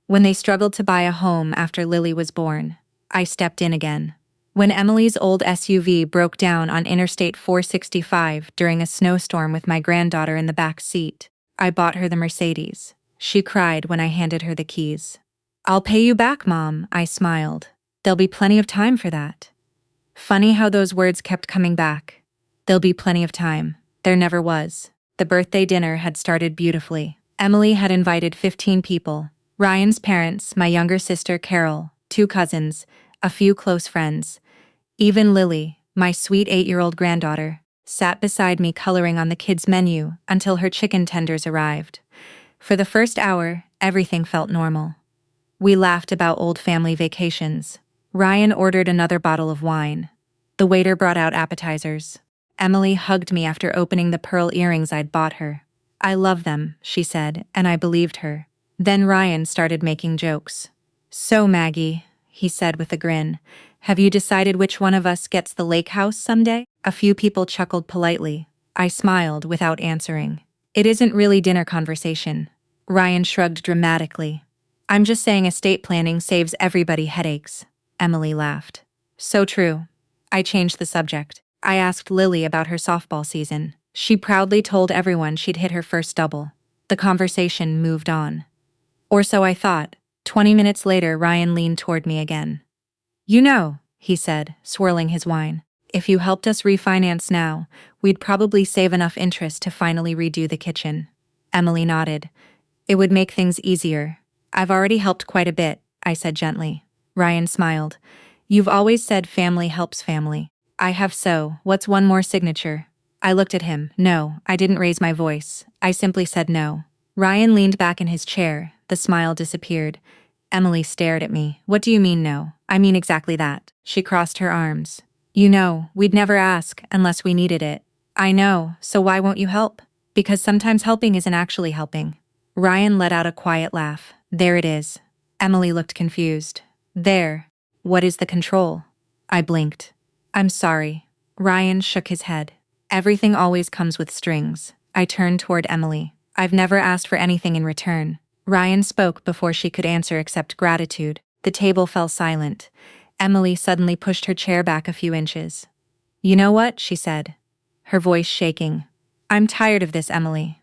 When they struggled to buy a home after Lily was born, I stepped in again. When Emily's old SUV broke down on Interstate 465 during a snowstorm with my granddaughter in the back seat, I bought her the Mercedes. She cried when I handed her the keys. I'll pay you back, Mom, I smiled. There'll be plenty of time for that. Funny how those words kept coming back. There'll be plenty of time. There never was. The birthday dinner had started beautifully. Emily had invited 15 people. Ryan's parents, my younger sister Carol, 2 cousins, a few close friends. Even Lily, my sweet 8-year-old granddaughter, sat beside me coloring on the kids' menu until her chicken tenders arrived. For the first hour, everything felt normal. We laughed about old family vacations. Ryan ordered another bottle of wine. The waiter brought out appetizers. Emily hugged me after opening the pearl earrings I'd bought her. "I love them," she said, and I believed her. Then Ryan started making jokes. "So, Maggie," he said with a grin, "have you decided which one of us gets the lake house someday?" A few people chuckled politely. I smiled without answering. "It isn't really dinner conversation." Ryan shrugged dramatically. "I'm just saying estate planning saves everybody headaches." Emily laughed. "So true." I changed the subject. I asked Lily about her softball season. She proudly told everyone she'd hit her first double. The conversation moved on. Or so I thought. 20 minutes later, Ryan leaned toward me again. "You know," he said, swirling his wine, "if you helped us refinance now, we'd probably save enough interest to finally redo the kitchen." Emily nodded. "It would make things easier." "I've already helped quite a bit," I said gently. Ryan smiled. "You've always said family helps family." "I have, so what's one more signature?" I looked at him. No, I didn't raise my voice. I simply said no. Ryan leaned back in his chair. The smile disappeared. Emily stared at me. "What do you mean no?" "I mean exactly that." She crossed her arms. "You know, we'd never ask unless we needed it." "I know, so why won't you help?" "Because sometimes helping isn't actually helping." Ryan let out a quiet laugh. "There it is." Emily looked confused. "There. What is the control?" I blinked. "I'm sorry." Ryan shook his head. "Everything always comes with strings." I turned toward Emily. "I've never asked for anything in return." Ryan spoke before she could answer except gratitude. The table fell silent. Emily suddenly pushed her chair back a few inches. "You know what?" she said, her voice shaking. "I'm tired of this, Emily."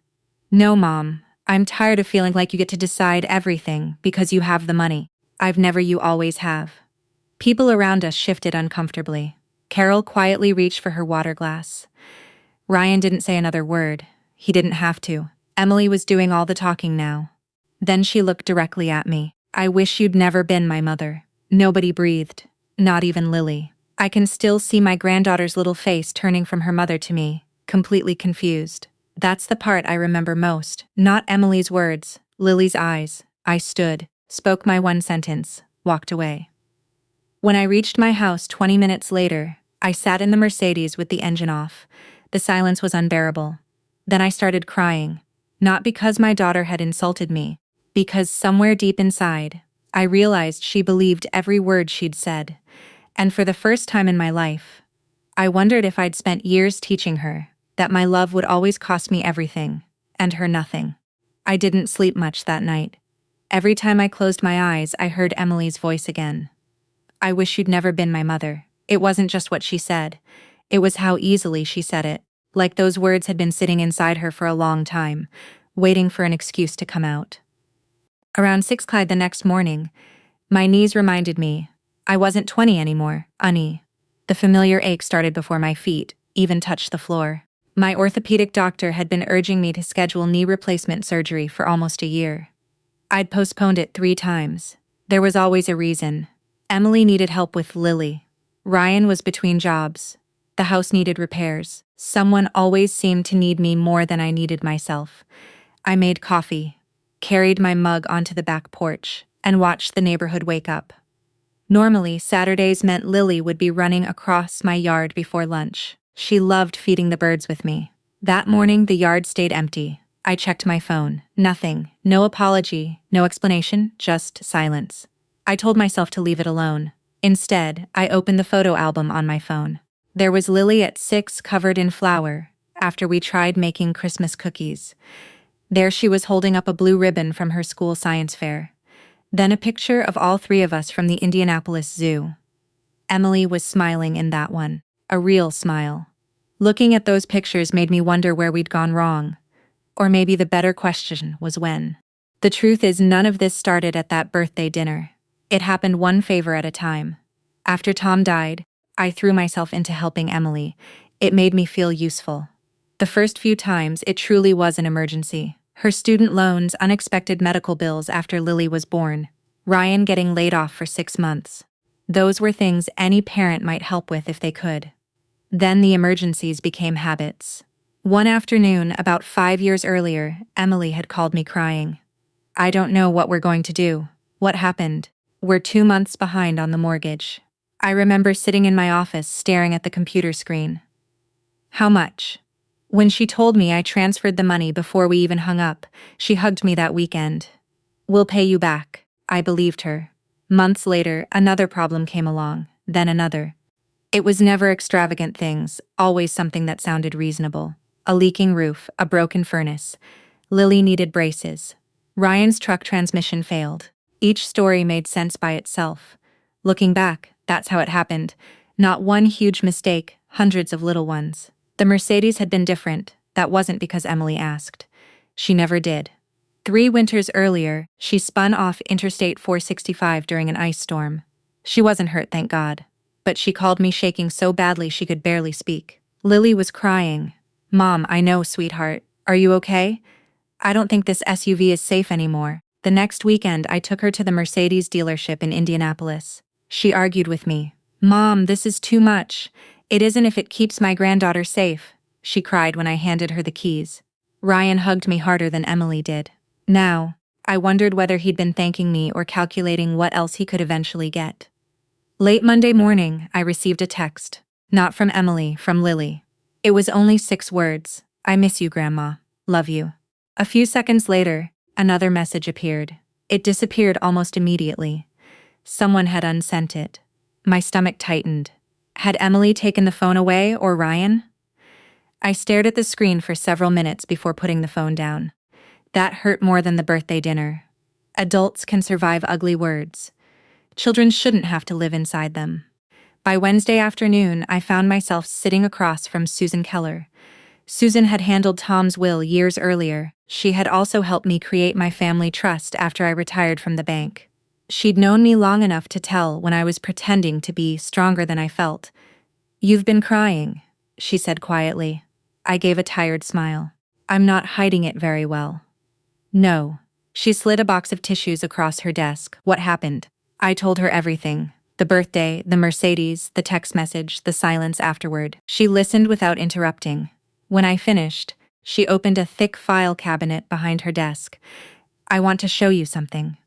"No, Mom. I'm tired of feeling like you get to decide everything because you have the money. I've never, you always have." People around us shifted uncomfortably. Carol quietly reached for her water glass. Ryan didn't say another word. He didn't have to. Emily was doing all the talking now. Then she looked directly at me. "I wish you'd never been my mother." Nobody breathed. Not even Lily. I can still see my granddaughter's little face turning from her mother to me, completely confused. That's the part I remember most. Not Emily's words, Lily's eyes. I stood, spoke my one sentence, walked away. When I reached my house 20 minutes later, I sat in the Mercedes with the engine off. The silence was unbearable. Then I started crying. Not because my daughter had insulted me, because somewhere deep inside, I realized she believed every word she'd said. And for the first time in my life, I wondered if I'd spent years teaching her that my love would always cost me everything, and her nothing. I didn't sleep much that night. Every time I closed my eyes, I heard Emily's voice again. "I wish you'd never been my mother." It wasn't just what she said. It was how easily she said it, like those words had been sitting inside her for a long time, waiting for an excuse to come out. Around 6 o'clock the next morning, my knees reminded me I wasn't 20 anymore, Annie. The familiar ache started before my feet even touched the floor. My orthopedic doctor had been urging me to schedule knee replacement surgery for almost a year. I'd postponed it 3 times. There was always a reason. Emily needed help with Lily. Ryan was between jobs. The house needed repairs. Someone always seemed to need me more than I needed myself. I made coffee, carried my mug onto the back porch, and watched the neighborhood wake up. Normally, Saturdays meant Lily would be running across my yard before lunch. She loved feeding the birds with me. That morning, the yard stayed empty. I checked my phone. Nothing. No apology, no explanation, just silence. I told myself to leave it alone. Instead, I opened the photo album on my phone. There was Lily at 6 covered in flour, after we tried making Christmas cookies. There she was holding up a blue ribbon from her school science fair. Then a picture of all 3 of us from the Indianapolis Zoo. Emily was smiling in that one. A real smile. Looking at those pictures made me wonder where we'd gone wrong. Or maybe the better question was when. The truth is, none of this started at that birthday dinner. It happened one favor at a time. After Tom died, I threw myself into helping Emily. It made me feel useful. The first few times, it truly was an emergency. Her student loans, unexpected medical bills after Lily was born, Ryan getting laid off for 6 months. Those were things any parent might help with if they could. Then the emergencies became habits. One afternoon, about 5 years earlier, Emily had called me crying. "I don't know what we're going to do." What happened? We're 2 months behind on the mortgage. I remember sitting in my office staring at the computer screen. How much? When she told me I transferred the money before we even hung up, she hugged me that weekend. We'll pay you back. I believed her. Months later, another problem came along, then another. It was never extravagant things, always something that sounded reasonable. A leaking roof, a broken furnace. Lily needed braces. Ryan's truck transmission failed. Each story made sense by itself. Looking back, that's how it happened. Not one huge mistake, hundreds of little ones. The Mercedes had been different. That wasn't because Emily asked. She never did. 3 winters earlier, she spun off Interstate 465 during an ice storm. She wasn't hurt, thank God. But she called me shaking so badly she could barely speak. Lily was crying. Mom, I know, sweetheart. Are you okay? I don't think this SUV is safe anymore. The next weekend, I took her to the Mercedes dealership in Indianapolis. She argued with me. Mom, this is too much. It isn't if it keeps my granddaughter safe, she cried when I handed her the keys. Ryan hugged me harder than Emily did. Now, I wondered whether he'd been thanking me or calculating what else he could eventually get. Late Monday morning, I received a text. Not from Emily, from Lily. It was only 6 words. I miss you, Grandma. Love you. A few seconds later, another message appeared. It disappeared almost immediately. Someone had unsent it. My stomach tightened. Had Emily taken the phone away or Ryan? I stared at the screen for several minutes before putting the phone down. That hurt more than the birthday dinner. Adults can survive ugly words. Children shouldn't have to live inside them. By Wednesday afternoon, I found myself sitting across from Susan Keller. Susan had handled Tom's will years earlier. She had also helped me create my family trust after I retired from the bank. She'd known me long enough to tell when I was pretending to be stronger than I felt. You've been crying, she said quietly. I gave a tired smile. I'm not hiding it very well. No. She slid a box of tissues across her desk. What happened? I told her everything. The birthday, the Mercedes, the text message, the silence afterward. She listened without interrupting. When I finished, she opened a thick file cabinet behind her desk. I want to show you something.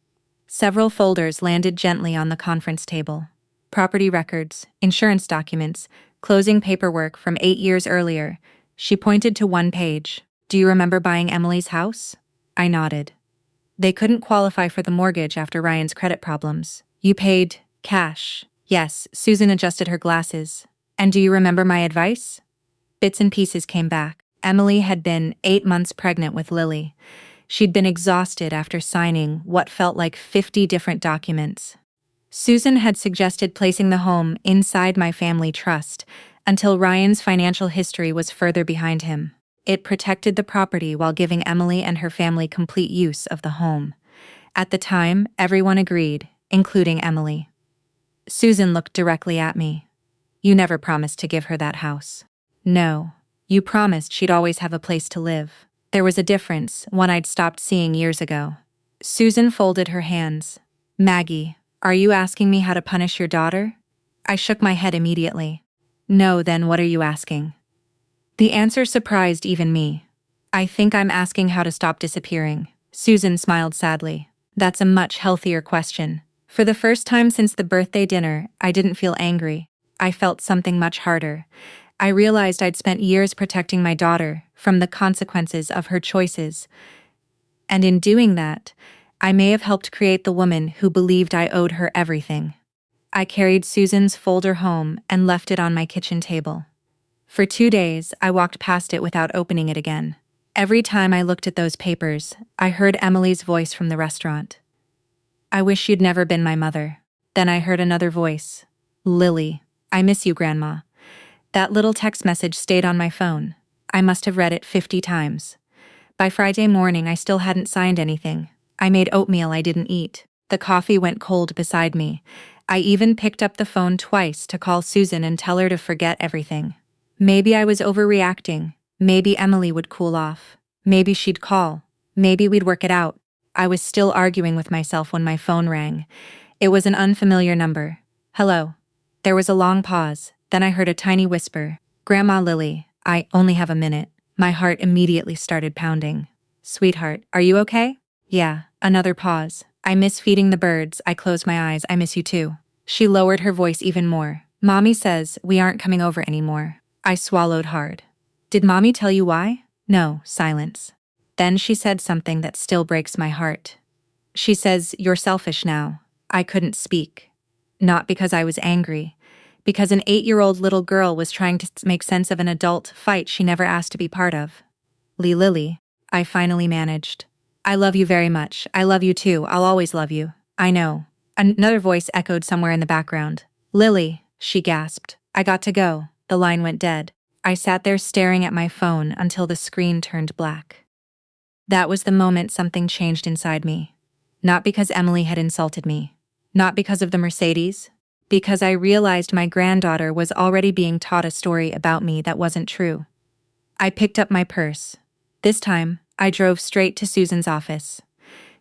Several folders landed gently on the conference table. Property records, insurance documents, closing paperwork from 8 years earlier. She pointed to one page. Do you remember buying Emily's house? I nodded. They couldn't qualify for the mortgage after Ryan's credit problems. You paid cash. Yes, Susan adjusted her glasses. And do you remember my advice? Bits and pieces came back. Emily had been 8 months pregnant with Lily. She'd been exhausted after signing what felt like 50 different documents. Susan had suggested placing the home inside my family trust until Ryan's financial history was further behind him. It protected the property while giving Emily and her family complete use of the home. At the time, everyone agreed, including Emily. Susan looked directly at me. You never promised to give her that house. No. You promised she'd always have a place to live. There was a difference, one I'd stopped seeing years ago. Susan folded her hands. Maggie, are you asking me how to punish your daughter? I shook my head immediately. No, then what are you asking? The answer surprised even me. I think I'm asking how to stop disappearing. Susan smiled sadly. That's a much healthier question. For the first time since the birthday dinner, I didn't feel angry. I felt something much harder. I realized I'd spent years protecting my daughter from the consequences of her choices. And in doing that, I may have helped create the woman who believed I owed her everything. I carried Susan's folder home and left it on my kitchen table. For 2 days, I walked past it without opening it again. Every time I looked at those papers, I heard Emily's voice from the restaurant. I wish you'd never been my mother. Then I heard another voice. Lily, I miss you, Grandma. That little text message stayed on my phone. I must have read it 50 times. By Friday morning, I still hadn't signed anything. I made oatmeal I didn't eat. The coffee went cold beside me. I even picked up the phone twice to call Susan and tell her to forget everything. Maybe I was overreacting. Maybe Emily would cool off. Maybe she'd call. Maybe we'd work it out. I was still arguing with myself when my phone rang. It was an unfamiliar number. Hello. There was a long pause. Then I heard a tiny whisper. Grandma Lily, I only have a minute. My heart immediately started pounding. Sweetheart, are you okay? Yeah. Another pause. I miss feeding the birds. I close my eyes. I miss you too. She lowered her voice even more. Mommy says we aren't coming over anymore. I swallowed hard. Did Mommy tell you why? No, silence. Then she said something that still breaks my heart. She says, you're selfish now. I couldn't speak. Not because I was angry. Because an 8-year-old little girl was trying to make sense of an adult fight she never asked to be part of. Lily, I finally managed. I love you very much. I love you too. I'll always love you. I know. Another voice echoed somewhere in the background. Lily, she gasped. I got to go. The line went dead. I sat there staring at my phone until the screen turned black. That was the moment something changed inside me. Not because Emily had insulted me. Not because of the Mercedes. Because I realized my granddaughter was already being taught a story about me that wasn't true. I picked up my purse. This time, I drove straight to Susan's office.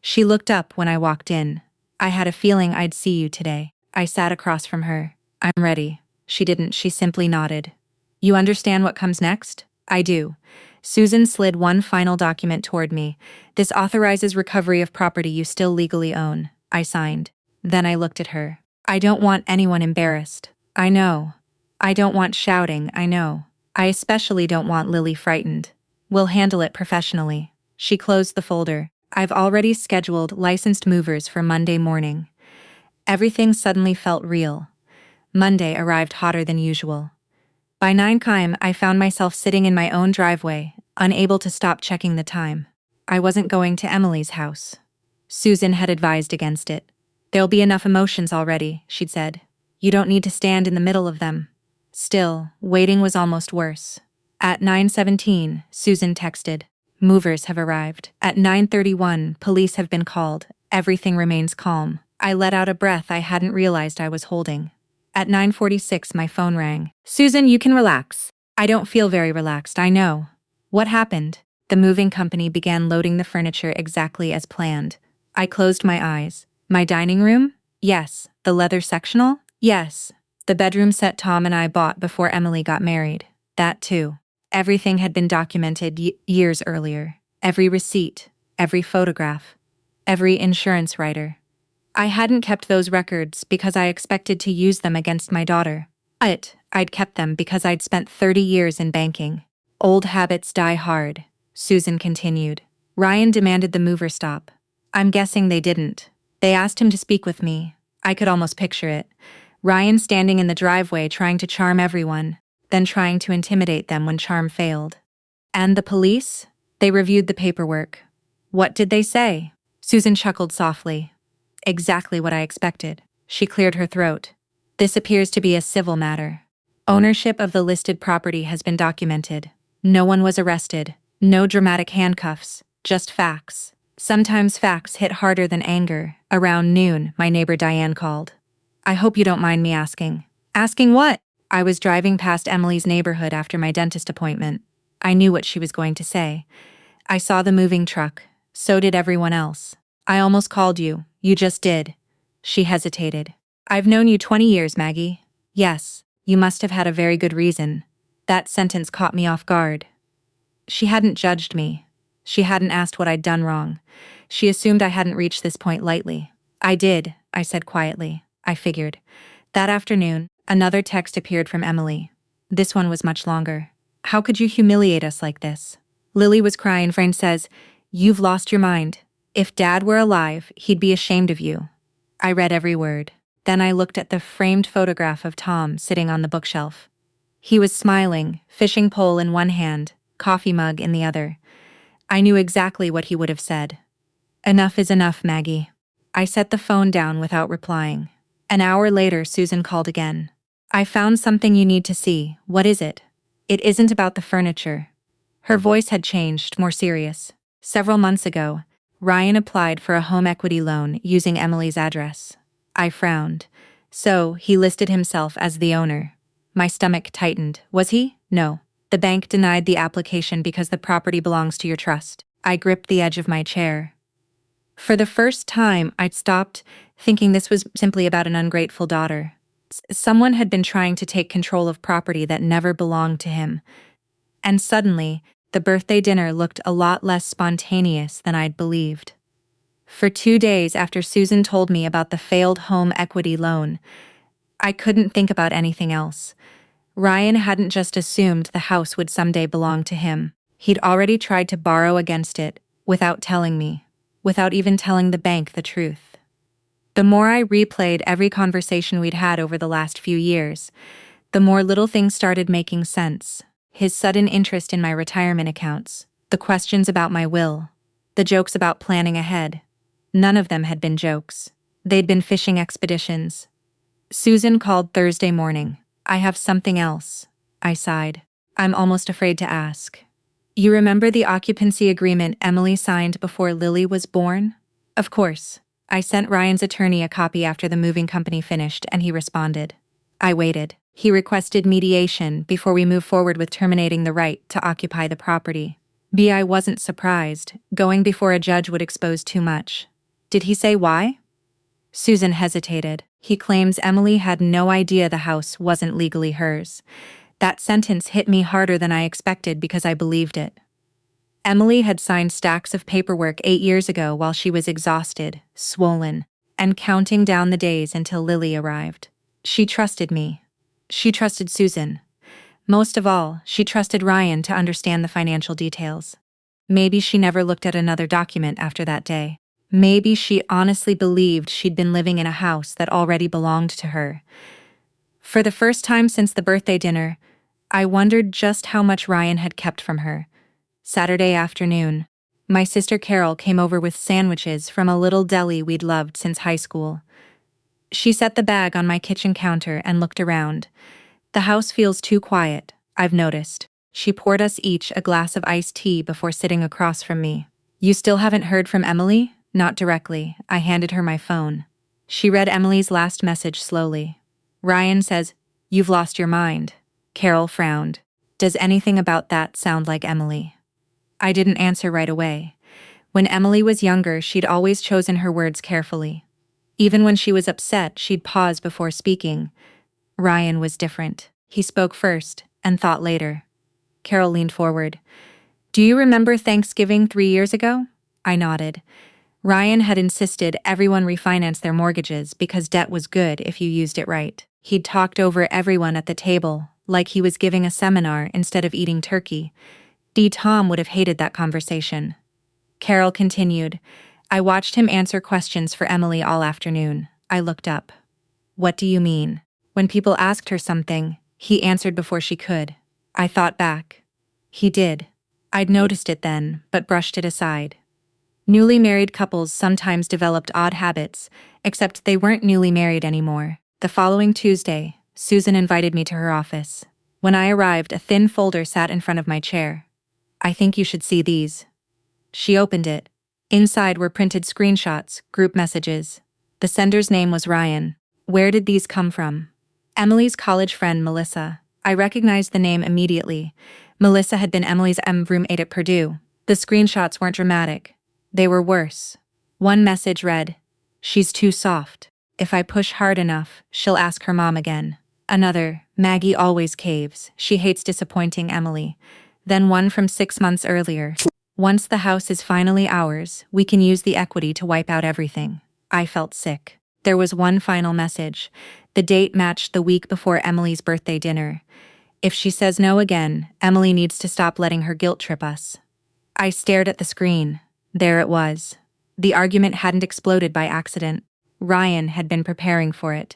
She looked up when I walked in. I had a feeling I'd see you today. I sat across from her. I'm ready. She didn't. She simply nodded. You understand what comes next? I do. Susan slid one final document toward me. This authorizes recovery of property you still legally own. I signed. Then I looked at her. I don't want anyone embarrassed. I know. I don't want shouting. I know. I especially don't want Lily frightened. We'll handle it professionally. She closed the folder. I've already scheduled licensed movers for Monday morning. Everything suddenly felt real. Monday arrived hotter than usual. By 9 p.m., I found myself sitting in my own driveway, unable to stop checking the time. I wasn't going to Emily's house. Susan had advised against it. There'll be enough emotions already, she'd said. You don't need to stand in the middle of them. Still, waiting was almost worse. At 9:17, Susan texted. Movers have arrived. At 9:31, police have been called. Everything remains calm. I let out a breath I hadn't realized I was holding. At 9:46, my phone rang. Susan, you can relax. I don't feel very relaxed, I know. What happened? The moving company began loading the furniture exactly as planned. I closed my eyes. My dining room? Yes. The leather sectional? Yes. The bedroom set Tom and I bought before Emily got married. That too. Everything had been documented years earlier. Every receipt, every photograph, every insurance writer. I hadn't kept those records because I expected to use them against my daughter. I'd kept them because I'd spent 30 years in banking. Old habits die hard, Susan continued. Ryan demanded the mover stop. I'm guessing they didn't. They asked him to speak with me. I could almost picture it. Ryan standing in the driveway trying to charm everyone, then trying to intimidate them when charm failed. And the police? They reviewed the paperwork. What did they say? Susan chuckled softly. Exactly what I expected. She cleared her throat. This appears to be a civil matter. Ownership of the listed property has been documented. No one was arrested. No dramatic handcuffs. Just facts. Sometimes facts hit harder than anger. Around noon, my neighbor Diane called. I hope you don't mind me asking. Asking what? I was driving past Emily's neighborhood after my dentist appointment. I knew what she was going to say. I saw the moving truck. So did everyone else. I almost called you. You just did. She hesitated. I've known you 20 years, Maggie. Yes, you must have had a very good reason. That sentence caught me off guard. She hadn't judged me. She hadn't asked what I'd done wrong. She assumed I hadn't reached this point lightly. I did, I said quietly. I figured. That afternoon, another text appeared from Emily. This one was much longer. How could you humiliate us like this? Lily was crying. Friend says, you've lost your mind. If Dad were alive, he'd be ashamed of you. I read every word. Then I looked at the framed photograph of Tom sitting on the bookshelf. He was smiling, fishing pole in one hand, coffee mug in the other. I knew exactly what he would have said. Enough is enough, Maggie. I set the phone down without replying. An hour later, Susan called again. I found something you need to see. What is it? It isn't about the furniture. Her voice had changed, more serious. Several months ago, Ryan applied for a home equity loan using Emily's address. I frowned. So, he listed himself as the owner. My stomach tightened. Was he? No. The bank denied the application because the property belongs to your trust. I gripped the edge of my chair. For the first time, I'd stopped thinking this was simply about an ungrateful daughter. Someone had been trying to take control of property that never belonged to him. And suddenly, the birthday dinner looked a lot less spontaneous than I'd believed. For 2 days after Susan told me about the failed home equity loan, I couldn't think about anything else. Ryan hadn't just assumed the house would someday belong to him. He'd already tried to borrow against it, without telling me, without even telling the bank the truth. The more I replayed every conversation we'd had over the last few years, the more little things started making sense. His sudden interest in my retirement accounts, the questions about my will, the jokes about planning ahead. None of them had been jokes. They'd been fishing expeditions. Susan called Thursday morning. "I have something else," I sighed. "I'm almost afraid to ask. You remember the occupancy agreement Emily signed before Lily was born?" "Of course." I sent Ryan's attorney a copy after the moving company finished, and he responded. I waited. He requested mediation before we move forward with terminating the right to occupy the property. I wasn't surprised. Going before a judge would expose too much. Did he say why? Susan hesitated. He claims Emily had no idea the house wasn't legally hers. That sentence hit me harder than I expected because I believed it. Emily had signed stacks of paperwork 8 years ago while she was exhausted, swollen, and counting down the days until Lily arrived. She trusted me. She trusted Susan. Most of all, she trusted Ryan to understand the financial details. Maybe she never looked at another document after that day. Maybe she honestly believed she'd been living in a house that already belonged to her. For the first time since the birthday dinner, I wondered just how much Ryan had kept from her. Saturday afternoon, my sister Carol came over with sandwiches from a little deli we'd loved since high school. She set the bag on my kitchen counter and looked around. "The house feels too quiet, I've noticed." She poured us each a glass of iced tea before sitting across from me. "You still haven't heard from Emily?" "Not directly." I handed her my phone. She read Emily's last message slowly. "Ryan says, 'You've lost your mind.'" Carol frowned. "Does anything about that sound like Emily?" I didn't answer right away. When Emily was younger, she'd always chosen her words carefully. Even when she was upset, she'd pause before speaking. Ryan was different. He spoke first, and thought later. Carol leaned forward. "Do you remember Thanksgiving 3 years ago?" I nodded. Ryan had insisted everyone refinance their mortgages because debt was good if you used it right. He'd talked over everyone at the table, like he was giving a seminar instead of eating turkey. Tom would have hated that conversation. Carol continued. "I watched him answer questions for Emily all afternoon." I looked up. "What do you mean?" When people asked her something, he answered before she could. I thought back. He did. I'd noticed it then, but brushed it aside. Newly married couples sometimes developed odd habits, except they weren't newly married anymore. The following Tuesday, Susan invited me to her office. When I arrived, a thin folder sat in front of my chair. "I think you should see these." She opened it. Inside were printed screenshots, group messages. The sender's name was Ryan. Where did these come from? Emily's college friend, Melissa. I recognized the name immediately. Melissa had been Emily's roommate at Purdue. The screenshots weren't dramatic. They were worse. One message read, "She's too soft. If I push hard enough, she'll ask her mom again." Another, "Maggie always caves. She hates disappointing Emily." Then one from 6 months earlier. "Once the house is finally ours, we can use the equity to wipe out everything." I felt sick. There was one final message. The date matched the week before Emily's birthday dinner. "If she says no again, Emily needs to stop letting her guilt trip us." I stared at the screen. There it was. The argument hadn't exploded by accident. Ryan had been preparing for it.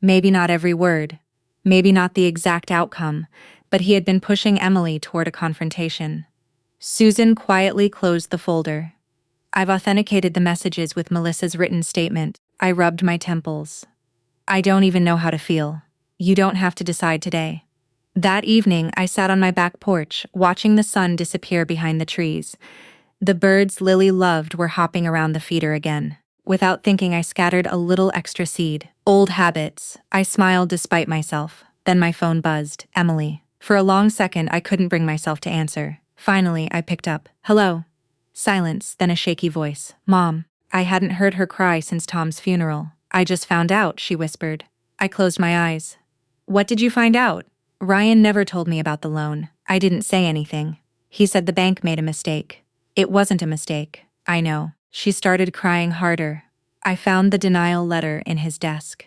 Maybe not every word. Maybe not the exact outcome, but he had been pushing Emily toward a confrontation. Susan quietly closed the folder. "I've authenticated the messages with Melissa's written statement." I rubbed my temples. "I don't even know how to feel. You don't have to decide today." That evening, I sat on my back porch, watching the sun disappear behind the trees. The birds Lily loved were hopping around the feeder again. Without thinking, I scattered a little extra seed. Old habits. I smiled despite myself. Then my phone buzzed. Emily. For a long second, I couldn't bring myself to answer. Finally, I picked up. "Hello." Silence, then a shaky voice. "Mom." I hadn't heard her cry since Tom's funeral. "I just found out," she whispered. I closed my eyes. "What did you find out?" "Ryan never told me about the loan." I didn't say anything. "He said the bank made a mistake." "It wasn't a mistake." "I know." She started crying harder. I found the denial letter in his desk.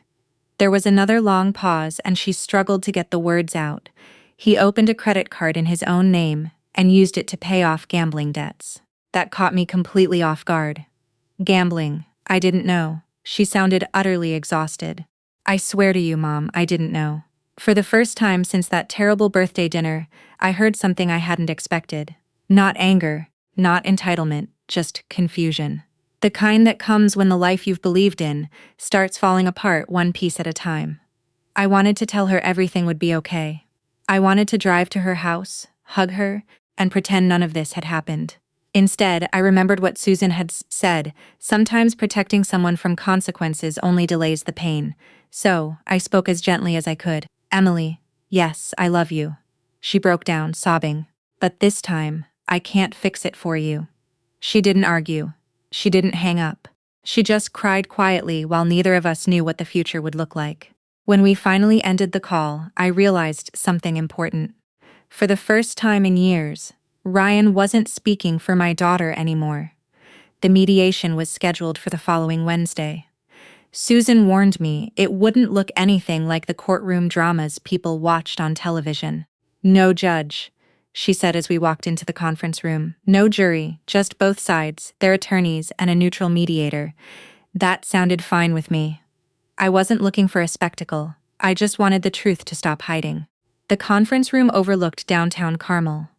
There was another long pause and she struggled to get the words out. He opened a credit card in his own name and used it to pay off gambling debts. That caught me completely off guard. Gambling, I didn't know. She sounded utterly exhausted. I swear to you, Mom, I didn't know. For the first time since that terrible birthday dinner, I heard something I hadn't expected. Not anger, not entitlement, just confusion. The kind that comes when the life you've believed in starts falling apart one piece at a time. I wanted to tell her everything would be okay. I wanted to drive to her house, hug her, and pretend none of this had happened. Instead, I remembered what Susan had said, sometimes protecting someone from consequences only delays the pain. So, I spoke as gently as I could. Emily, yes, I love you. She broke down, sobbing. But this time, I can't fix it for you. She didn't argue. She didn't hang up. She just cried quietly while neither of us knew what the future would look like. When we finally ended the call, I realized something important. For the first time in years, Ryan wasn't speaking for my daughter anymore. The mediation was scheduled for the following Wednesday. Susan warned me it wouldn't look anything like the courtroom dramas people watched on television. No judge, she said as we walked into the conference room. No jury, just both sides, their attorneys, and a neutral mediator. That sounded fine with me. I wasn't looking for a spectacle. I just wanted the truth to stop hiding. The conference room overlooked downtown Carmel.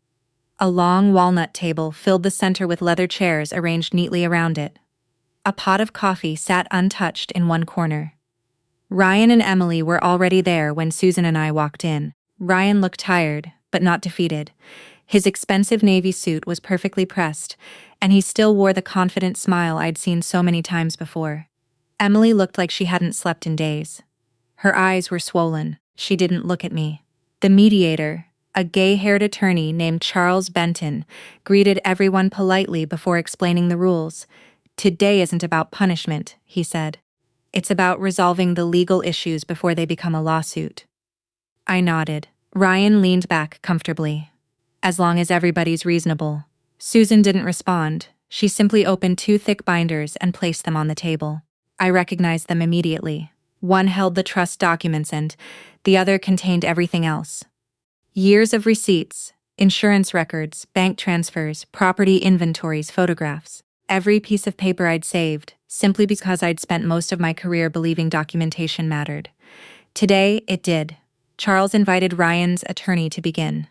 A long walnut table filled the center with leather chairs arranged neatly around it. A pot of coffee sat untouched in one corner. Ryan and Emily were already there when Susan and I walked in. Ryan looked tired, but not defeated. His expensive navy suit was perfectly pressed, and he still wore the confident smile I'd seen so many times before. Emily looked like she hadn't slept in days. Her eyes were swollen. She didn't look at me. The mediator, a gay-haired attorney named Charles Benton, greeted everyone politely before explaining the rules. Today isn't about punishment, he said. It's about resolving the legal issues before they become a lawsuit. I nodded. Ryan leaned back comfortably. As long as everybody's reasonable. Susan didn't respond. She simply opened two thick binders and placed them on the table. I recognized them immediately. One held the trust documents and the other contained everything else. Years of receipts, insurance records, bank transfers, property inventories, photographs. Every piece of paper I'd saved, simply because I'd spent most of my career believing documentation mattered. Today, it did. Charles invited Ryan's attorney to begin.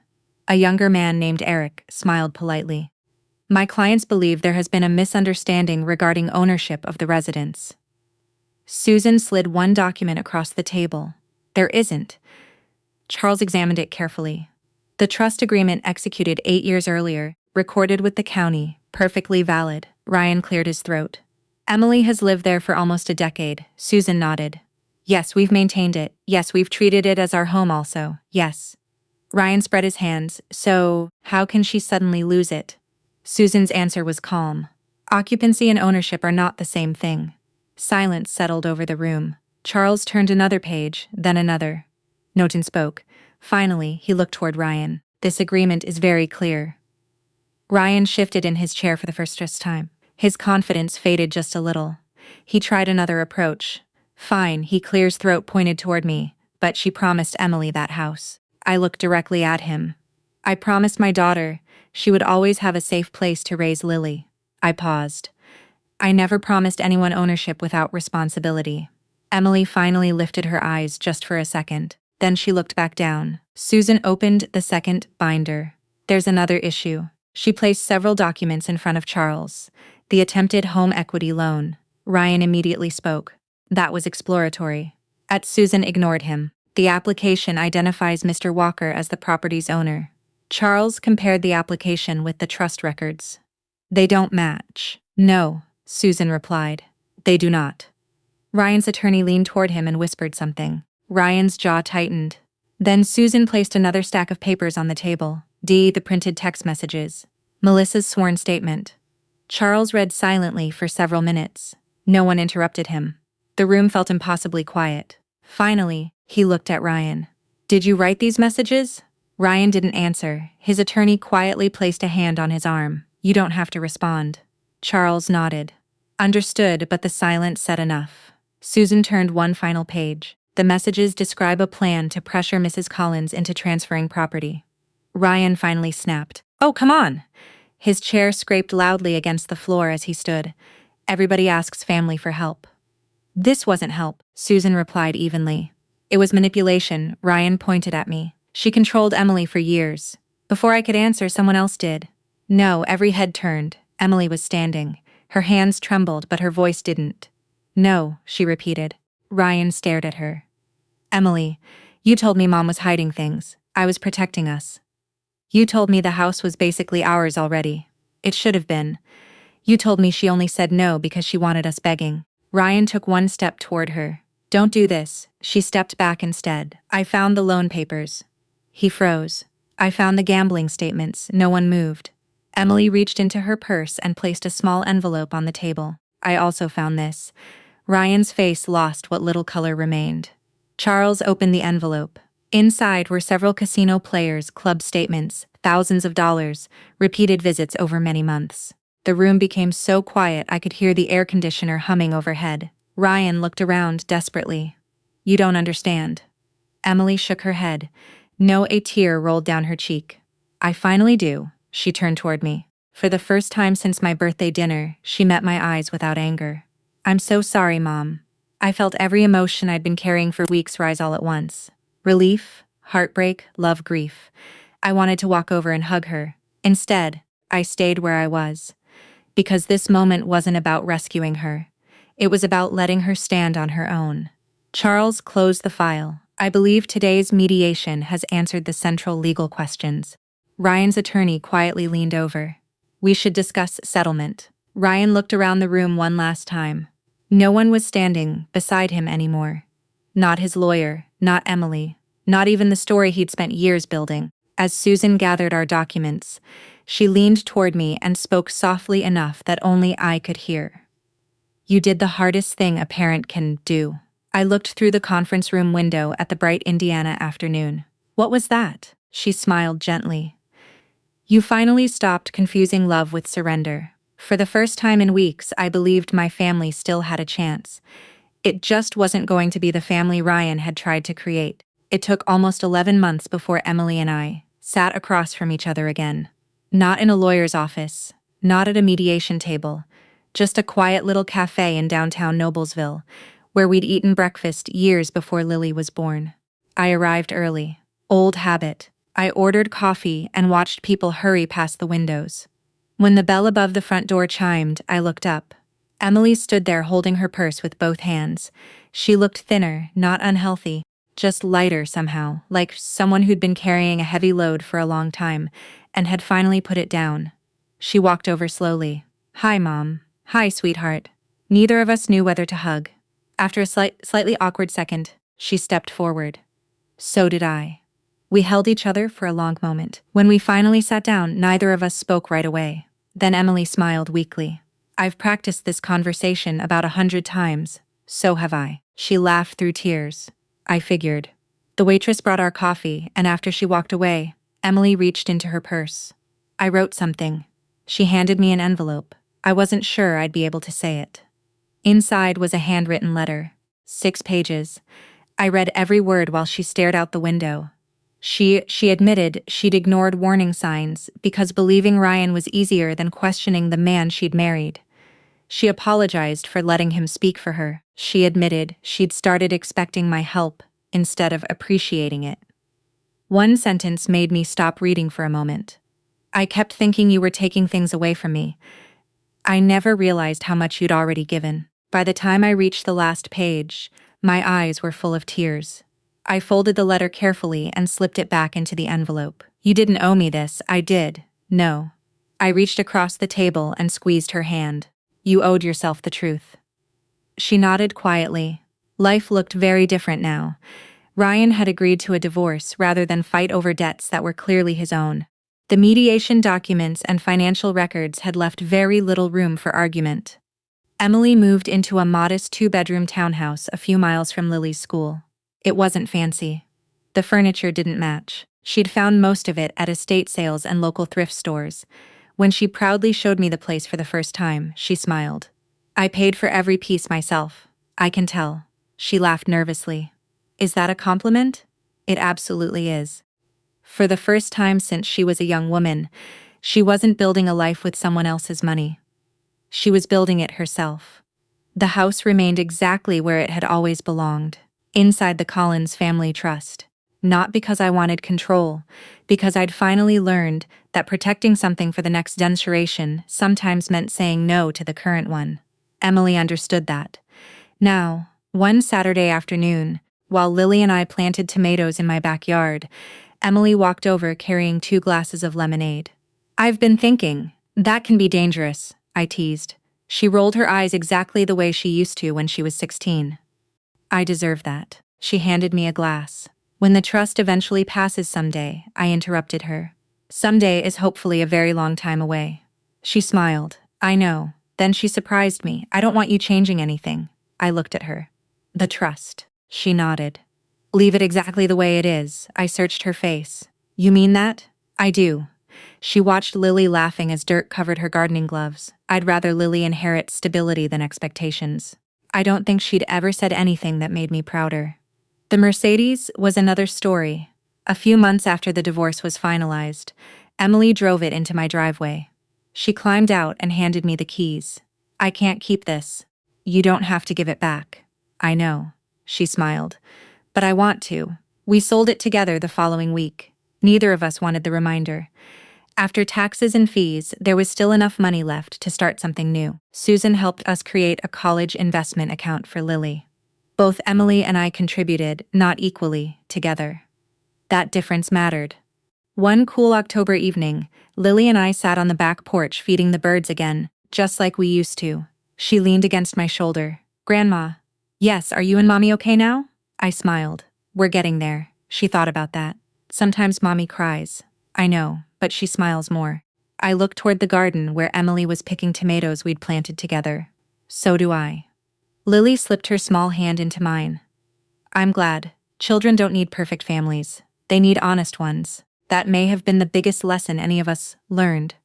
A younger man named Eric smiled politely. My clients believe there has been a misunderstanding regarding ownership of the residence. Susan slid one document across the table. There isn't. Charles examined it carefully. The trust agreement executed 8 years earlier, recorded with the county, perfectly valid. Ryan cleared his throat. Emily has lived there for almost a decade. Susan nodded. Yes, we've maintained it. Yes, we've treated it as our home also. Yes. Ryan spread his hands. So, how can she suddenly lose it? Susan's answer was calm. Occupancy and ownership are not the same thing. Silence settled over the room. Charles turned another page, then another. Norton spoke. Finally, he looked toward Ryan. This agreement is very clear. Ryan shifted in his chair for the first time. His confidence faded just a little. He tried another approach. Fine, he cleared his throat, pointed toward me. But she promised Emily that house. I looked directly at him. I promised my daughter she would always have a safe place to raise Lily. I paused. I never promised anyone ownership without responsibility. Emily finally lifted her eyes just for a second. Then she looked back down. Susan opened the second binder. There's another issue. She placed several documents in front of Charles. The attempted home equity loan. Ryan immediately spoke. That was exploratory. Susan ignored him. The application identifies Mr. Walker as the property's owner. Charles compared the application with the trust records. They don't match. No, Susan replied. They do not. Ryan's attorney leaned toward him and whispered something. Ryan's jaw tightened. Then Susan placed another stack of papers on the table. The printed text messages. Melissa's sworn statement. Charles read silently for several minutes. No one interrupted him. The room felt impossibly quiet. Finally, he looked at Ryan. Did you write these messages? Ryan didn't answer. His attorney quietly placed a hand on his arm. You don't have to respond. Charles nodded. Understood, but the silence said enough. Susan turned one final page. The messages describe a plan to pressure Mrs. Collins into transferring property. Ryan finally snapped. "Oh, come on!" His chair scraped loudly against the floor as he stood. "Everybody asks family for help." "This wasn't help," Susan replied evenly. "It was manipulation." Ryan pointed at me. "She controlled Emily for years. Before I could answer, someone else did." No, every head turned. Emily was standing. Her hands trembled, but her voice didn't. "No," she repeated. Ryan stared at her. "Emily, you told me Mom was hiding things. I was protecting us. You told me the house was basically ours already. It should have been. You told me she only said no because she wanted us begging." Ryan took one step toward her. "Don't do this." She stepped back instead. "I found the loan papers." He froze. "I found the gambling statements." No one moved. Emily reached into her purse and placed a small envelope on the table. "I also found this." Ryan's face lost what little color remained. Charles opened the envelope. Inside were several casino players' club statements, thousands of dollars, repeated visits over many months. The room became so quiet I could hear the air conditioner humming overhead. Ryan looked around desperately. "You don't understand." Emily shook her head. No, a tear rolled down her cheek. "I finally do." She turned toward me. For the first time since my birthday dinner, she met my eyes without anger. "I'm so sorry, Mom." I felt every emotion I'd been carrying for weeks rise all at once. Relief, heartbreak, love, grief. I wanted to walk over and hug her. Instead, I stayed where I was. Because this moment wasn't about rescuing her. It was about letting her stand on her own. Charles closed the file. "I believe today's mediation has answered the central legal questions." Ryan's attorney quietly leaned over. "We should discuss settlement." Ryan looked around the room one last time. No one was standing beside him anymore. Not his lawyer, not Emily, not even the story he'd spent years building. As Susan gathered our documents, she leaned toward me and spoke softly enough that only I could hear. "You did the hardest thing a parent can do." I looked through the conference room window at the bright Indiana afternoon. "What was that?" She smiled gently. "You finally stopped confusing love with surrender." For the first time in weeks, I believed my family still had a chance. It just wasn't going to be the family Ryan had tried to create. It took almost 11 months before Emily and I sat across from each other again. Not in a lawyer's office, not at a mediation table, just a quiet little cafe in downtown Noblesville, where we'd eaten breakfast years before Lily was born. I arrived early. Old habit. I ordered coffee and watched people hurry past the windows. When the bell above the front door chimed, I looked up. Emily stood there holding her purse with both hands. She looked thinner, not unhealthy, just lighter somehow, like someone who'd been carrying a heavy load for a long time and had finally put it down. She walked over slowly. "Hi, Mom." "Hi, sweetheart." Neither of us knew whether to hug. After a slightly awkward second, she stepped forward. So did I. We held each other for a long moment. When we finally sat down, neither of us spoke right away. Then Emily smiled weakly. "I've practiced this conversation about 100 times. So have I." She laughed through tears. I figured. The waitress brought our coffee, and after she walked away, Emily reached into her purse. "I wrote something." She handed me an envelope. I wasn't sure I'd be able to say it. Inside was a handwritten letter. 6 pages. I read every word while she stared out the window. She admitted she'd ignored warning signs because believing Ryan was easier than questioning the man she'd married. She apologized for letting him speak for her. She admitted she'd started expecting my help instead of appreciating it. One sentence made me stop reading for a moment. "I kept thinking you were taking things away from me. I never realized how much you'd already given." By the time I reached the last page, my eyes were full of tears. I folded the letter carefully and slipped it back into the envelope. "You didn't owe me this." "I did. No." I reached across the table and squeezed her hand. "You owed yourself the truth." She nodded quietly. Life looked very different now. Ryan had agreed to a divorce rather than fight over debts that were clearly his own. The mediation documents and financial records had left very little room for argument. Emily moved into a modest 2-bedroom townhouse a few miles from Lily's school. It wasn't fancy. The furniture didn't match. She'd found most of it at estate sales and local thrift stores. When she proudly showed me the place for the first time, she smiled. I paid for every piece myself. I can tell. She laughed nervously. Is that a compliment? It absolutely is. For the first time since she was a young woman, she wasn't building a life with someone else's money. She was building it herself. The house remained exactly where it had always belonged, inside the Collins family trust. Not because I wanted control, because I'd finally learned that protecting something for the next generation sometimes meant saying no to the current one. Emily understood that. Now, one Saturday afternoon, while Lily and I planted tomatoes in my backyard, Emily walked over carrying 2 glasses of lemonade. I've been thinking, that can be dangerous, I teased. She rolled her eyes exactly the way she used to when she was 16. I deserve that. She handed me a glass. When the trust eventually passes someday, I interrupted her. Someday is hopefully a very long time away. She smiled. I know. Then she surprised me. I don't want you changing anything. I looked at her. The trust. She nodded. Leave it exactly the way it is. I searched her face. You mean that? I do. She watched Lily laughing as dirt covered her gardening gloves. I'd rather Lily inherit stability than expectations. I don't think she'd ever said anything that made me prouder. The Mercedes was another story. A few months after the divorce was finalized, Emily drove it into my driveway. She climbed out and handed me the keys. I can't keep this. You don't have to give it back. I know. She smiled. But I want to. We sold it together the following week. Neither of us wanted the reminder. After taxes and fees, there was still enough money left to start something new. Susan helped us create a college investment account for Lily. Both Emily and I contributed, not equally, together. That difference mattered. One cool October evening, Lily and I sat on the back porch feeding the birds again, just like we used to. She leaned against my shoulder. Grandma. Yes, are you and Mommy okay now? I smiled. We're getting there. She thought about that. Sometimes Mommy cries. I know, but she smiles more. I looked toward the garden where Emily was picking tomatoes we'd planted together. So do I. Lily slipped her small hand into mine. I'm glad. Children don't need perfect families. They need honest ones. That may have been the biggest lesson any of us learned.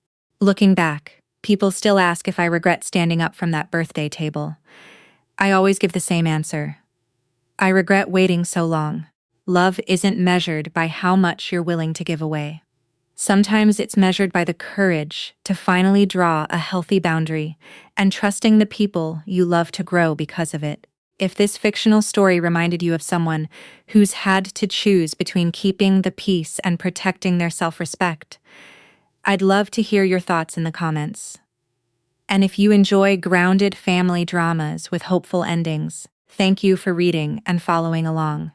Looking back, people still ask if I regret standing up from that birthday table. I always give the same answer. I regret waiting so long. Love isn't measured by how much you're willing to give away. Sometimes it's measured by the courage to finally draw a healthy boundary and trusting the people you love to grow because of it. If this fictional story reminded you of someone who's had to choose between keeping the peace and protecting their self-respect, I'd love to hear your thoughts in the comments. And if you enjoy grounded family dramas with hopeful endings, thank you for reading and following along.